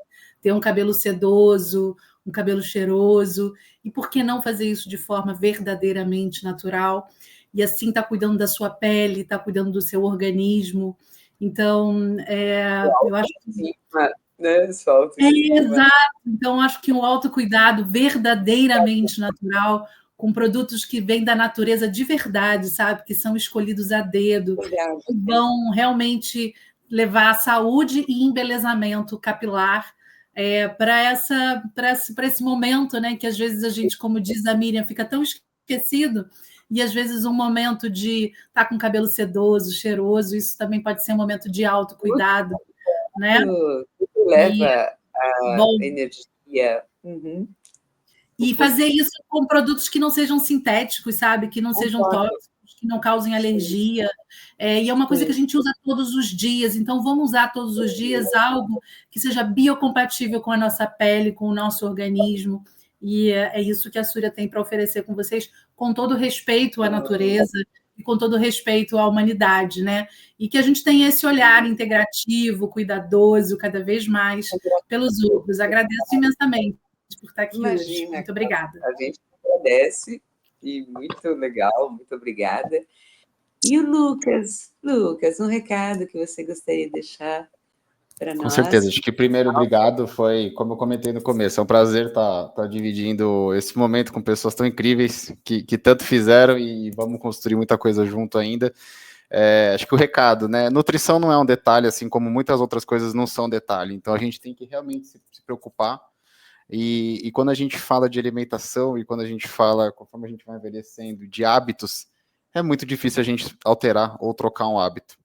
Ter um cabelo sedoso, um cabelo cheiroso, e por que não fazer isso de forma verdadeiramente natural? E assim está cuidando da sua pele, está cuidando do seu organismo. Então, eu acho que... Né? Exato. Então, acho que um autocuidado verdadeiramente natural, com produtos que vêm da natureza de verdade, sabe? Que são escolhidos a dedo, que vão realmente levar saúde e embelezamento capilar para esse momento, né? Que às vezes a gente, como diz a Miriam, fica tão esquecido. E, às vezes, um momento de estar com o cabelo sedoso, cheiroso, isso também pode ser um momento de autocuidado, né? Leva a energia. Uhum. E fazer isso com produtos que não sejam sintéticos, sabe? Que não sejam tóxicos, que não causem alergia. E é uma coisa que a gente usa todos os dias. Então, vamos usar todos os dias algo que seja biocompatível com a nossa pele, com o nosso organismo. E é isso que a Súria tem para oferecer com vocês, com todo respeito à natureza e com todo respeito à humanidade, né? E que a gente tenha esse olhar integrativo, cuidadoso, cada vez mais pelos outros. Agradeço imensamente por estar aqui hoje. Muito obrigada. A gente agradece, e muito legal, muito obrigada. E o Lucas, um recado que você gostaria de deixar para nós? Com certeza, acho que primeiro, obrigado, foi, como eu comentei no começo, é um prazer estar dividindo esse momento com pessoas tão incríveis, que tanto fizeram, e vamos construir muita coisa junto ainda. Acho que o recado, né? Nutrição não é um detalhe, assim como muitas outras coisas não são detalhe, então a gente tem que realmente se preocupar, e quando a gente fala de alimentação, e quando a gente fala, conforme a gente vai envelhecendo, de hábitos, é muito difícil a gente alterar ou trocar um hábito.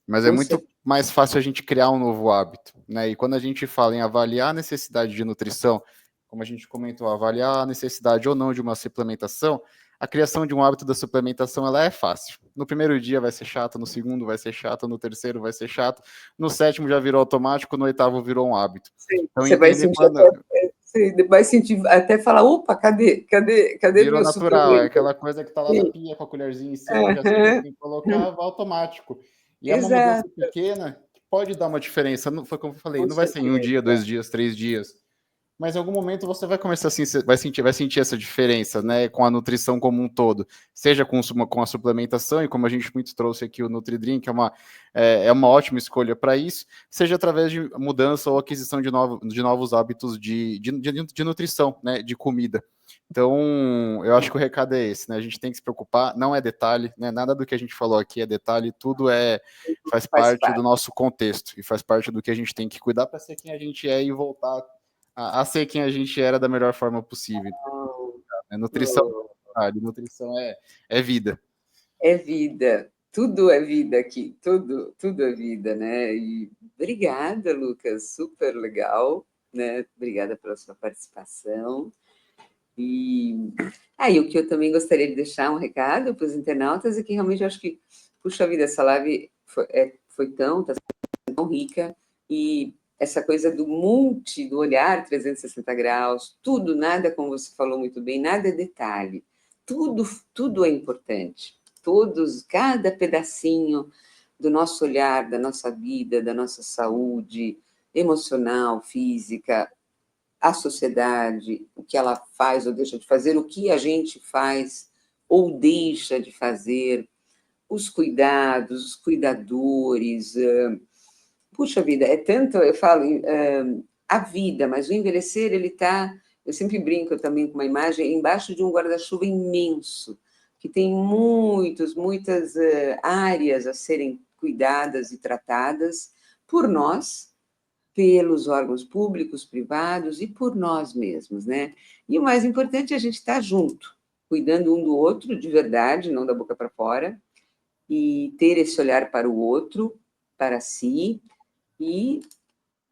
Mas é muito mais fácil a gente criar um novo hábito, né? E quando a gente fala em avaliar a necessidade de nutrição, como a gente comentou, avaliar a necessidade ou não de uma suplementação, a criação de um hábito da suplementação, ela é fácil. No primeiro dia vai ser chato, no segundo vai ser chato, no terceiro vai ser chato, no sétimo já virou automático, no oitavo virou um hábito. Sim, então, você vai sentir até falar, opa, cadê virou natural, é aquela coisa que tá lá na pia com a colherzinha em cima, já sei que colocava automático. E é uma mudança pequena que pode dar uma diferença. Não foi como eu falei, não vai ser em um dia, 2 dias, 3 dias. Mas em algum momento você vai começar assim, vai sentir essa diferença, né? Com a nutrição como um todo. Seja com a suplementação, e como a gente muito trouxe aqui o NutriDrink, é uma ótima escolha para isso, seja através de mudança ou aquisição de novos hábitos de nutrição, né? De comida. Então, eu acho que o recado é esse, né? A gente tem que se preocupar, não é detalhe, né? Nada do que a gente falou aqui é detalhe, tudo faz parte do nosso contexto e faz parte do que a gente tem que cuidar para ser quem a gente é e voltar a ser quem a gente era da melhor forma possível. Nutrição é vida. É vida. Tudo é vida aqui, tudo é vida, né? E obrigada, Lucas, super legal, né? Obrigada pela sua participação. E o que eu também gostaria de deixar um recado para os internautas é que realmente eu acho que, puxa vida, essa live foi tão rica, E essa coisa do do olhar 360 graus, tudo, nada, como você falou muito bem, nada é detalhe. Tudo é importante. Cada pedacinho do nosso olhar, da nossa vida, da nossa saúde emocional, física, a sociedade, o que ela faz ou deixa de fazer, o que a gente faz ou deixa de fazer, os cuidados, os cuidadores. Puxa vida, é tanto, eu falo, a vida, mas o envelhecer, ele está, eu sempre brinco também com uma imagem, embaixo de um guarda-chuva imenso, que tem muitas áreas a serem cuidadas e tratadas por nós, pelos órgãos públicos, privados e por nós mesmos, né? E o mais importante é a gente estar junto, cuidando um do outro de verdade, não da boca para fora, e ter esse olhar para o outro, para si, e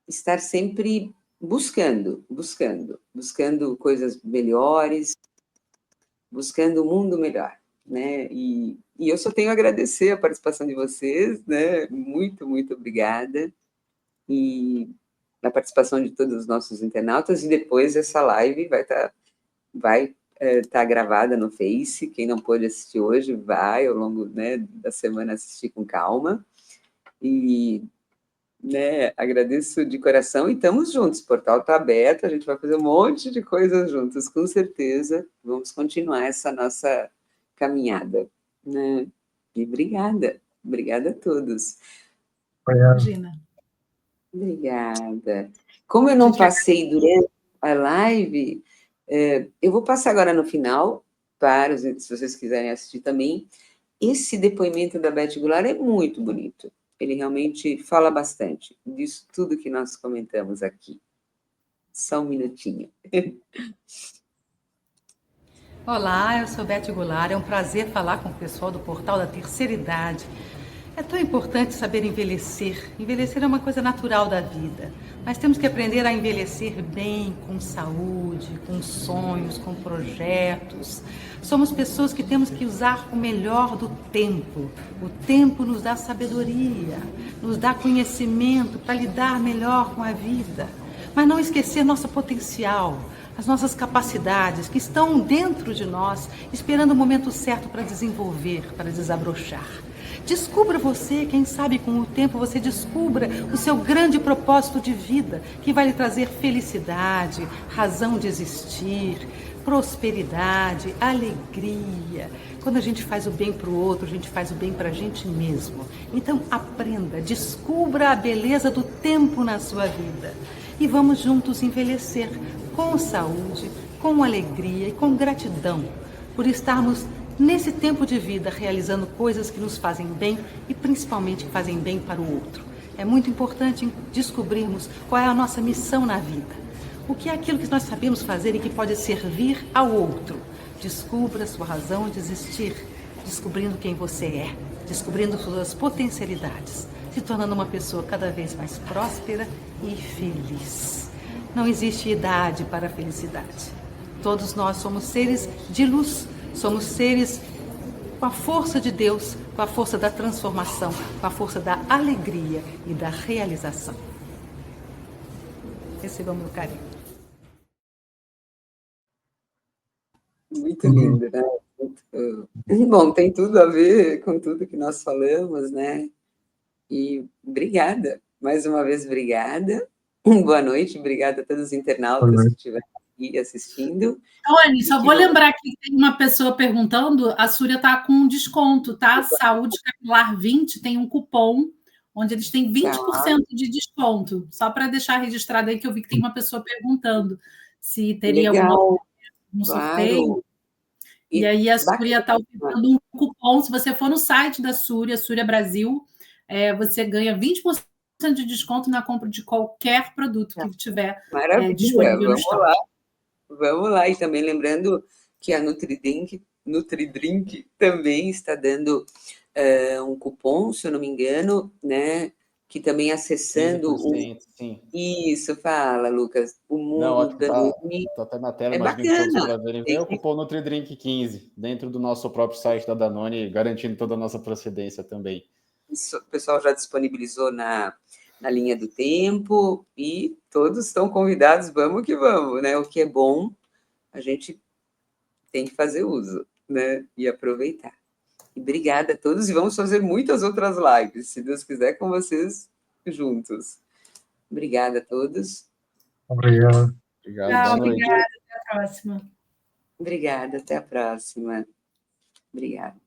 estar sempre buscando coisas melhores, buscando um mundo melhor, né? E eu só tenho a agradecer a participação de vocês, né? Muito obrigada. E a participação de todos os nossos internautas, e depois essa live vai estar gravada no Face. Quem não pôde assistir hoje, vai ao longo, né, da semana assistir com calma. E, né, agradeço de coração e estamos juntos. O portal está aberto, a gente vai fazer um monte de coisas juntos, com certeza. Vamos continuar essa nossa caminhada, né? E obrigada a todos. Imagina. Obrigada. Como eu não passei durante a live, eu vou passar agora no final, se vocês quiserem assistir também. Esse depoimento da Beth Goulart é muito bonito. Ele realmente fala bastante disso tudo que nós comentamos aqui. Só um minutinho. Olá, eu sou Beth Goulart. É um prazer falar com o pessoal do Portal da Terceira Idade. É tão importante saber envelhecer. Envelhecer é uma coisa natural da vida. Mas temos que aprender a envelhecer bem, com saúde, com sonhos, com projetos. Somos pessoas que temos que usar o melhor do tempo. O tempo nos dá sabedoria, nos dá conhecimento para lidar melhor com a vida. Mas não esquecer nosso potencial, as nossas capacidades que estão dentro de nós, esperando o momento certo para desenvolver, para desabrochar. Descubra você, quem sabe com o tempo você descubra o seu grande propósito de vida, que vai lhe trazer felicidade, razão de existir, prosperidade, alegria. Quando a gente faz o bem para o outro, a gente faz o bem para a gente mesmo. Então aprenda, descubra a beleza do tempo na sua vida. E vamos juntos envelhecer com saúde, com alegria e com gratidão por estarmos nesse tempo de vida realizando coisas que nos fazem bem e principalmente que fazem bem para o outro. É muito importante descobrirmos qual é a nossa missão na vida. O que é aquilo que nós sabemos fazer e que pode servir ao outro. Descubra sua razão de existir, descobrindo quem você é, descobrindo suas potencialidades, se tornando uma pessoa cada vez mais próspera e feliz. Não existe idade para a felicidade. Todos nós somos seres de luz, somos seres com a força de Deus, com a força da transformação, com a força da alegria e da realização. Receba o meu carinho. Muito lindo, né? Bom, tem tudo a ver com tudo que nós falamos, né? E obrigada, mais uma vez, obrigada. Boa noite, obrigada a todos os internautas que estiveram aqui assistindo. Tony, só vou lembrar que tem uma pessoa perguntando, a Súria está com um desconto, tá? Saúde Capilar 20 tem um cupom onde eles têm 20% de desconto. Só para deixar registrado aí que eu vi que tem uma pessoa perguntando se teria algum sorteio. E aí a Súria está oferecendo um cupom. Se você for no site da Súria, Súria Brasil, você ganha 20% de desconto na compra de qualquer produto que tiver disponível no estoque. Vamos lá. E também lembrando que a Nutridrink também está dando um cupom, se eu não me engano, né? Que também acessando... sim. Isso, fala, Lucas. O mundo da Nutri... Está até na tela, bacana. Vem o cupom Nutridrink 15 dentro do nosso próprio site da Danone, garantindo toda a nossa procedência também. Isso, o pessoal já disponibilizou na linha do tempo, e todos estão convidados, vamos que vamos, né? O que é bom, a gente tem que fazer uso, né? E aproveitar. E obrigada a todos, e vamos fazer muitas outras lives, se Deus quiser, com vocês juntos. Obrigada a todos. Obrigado. Obrigado, Tchau, boa noite. obrigada. Até a próxima. Obrigada, até a próxima. Obrigada.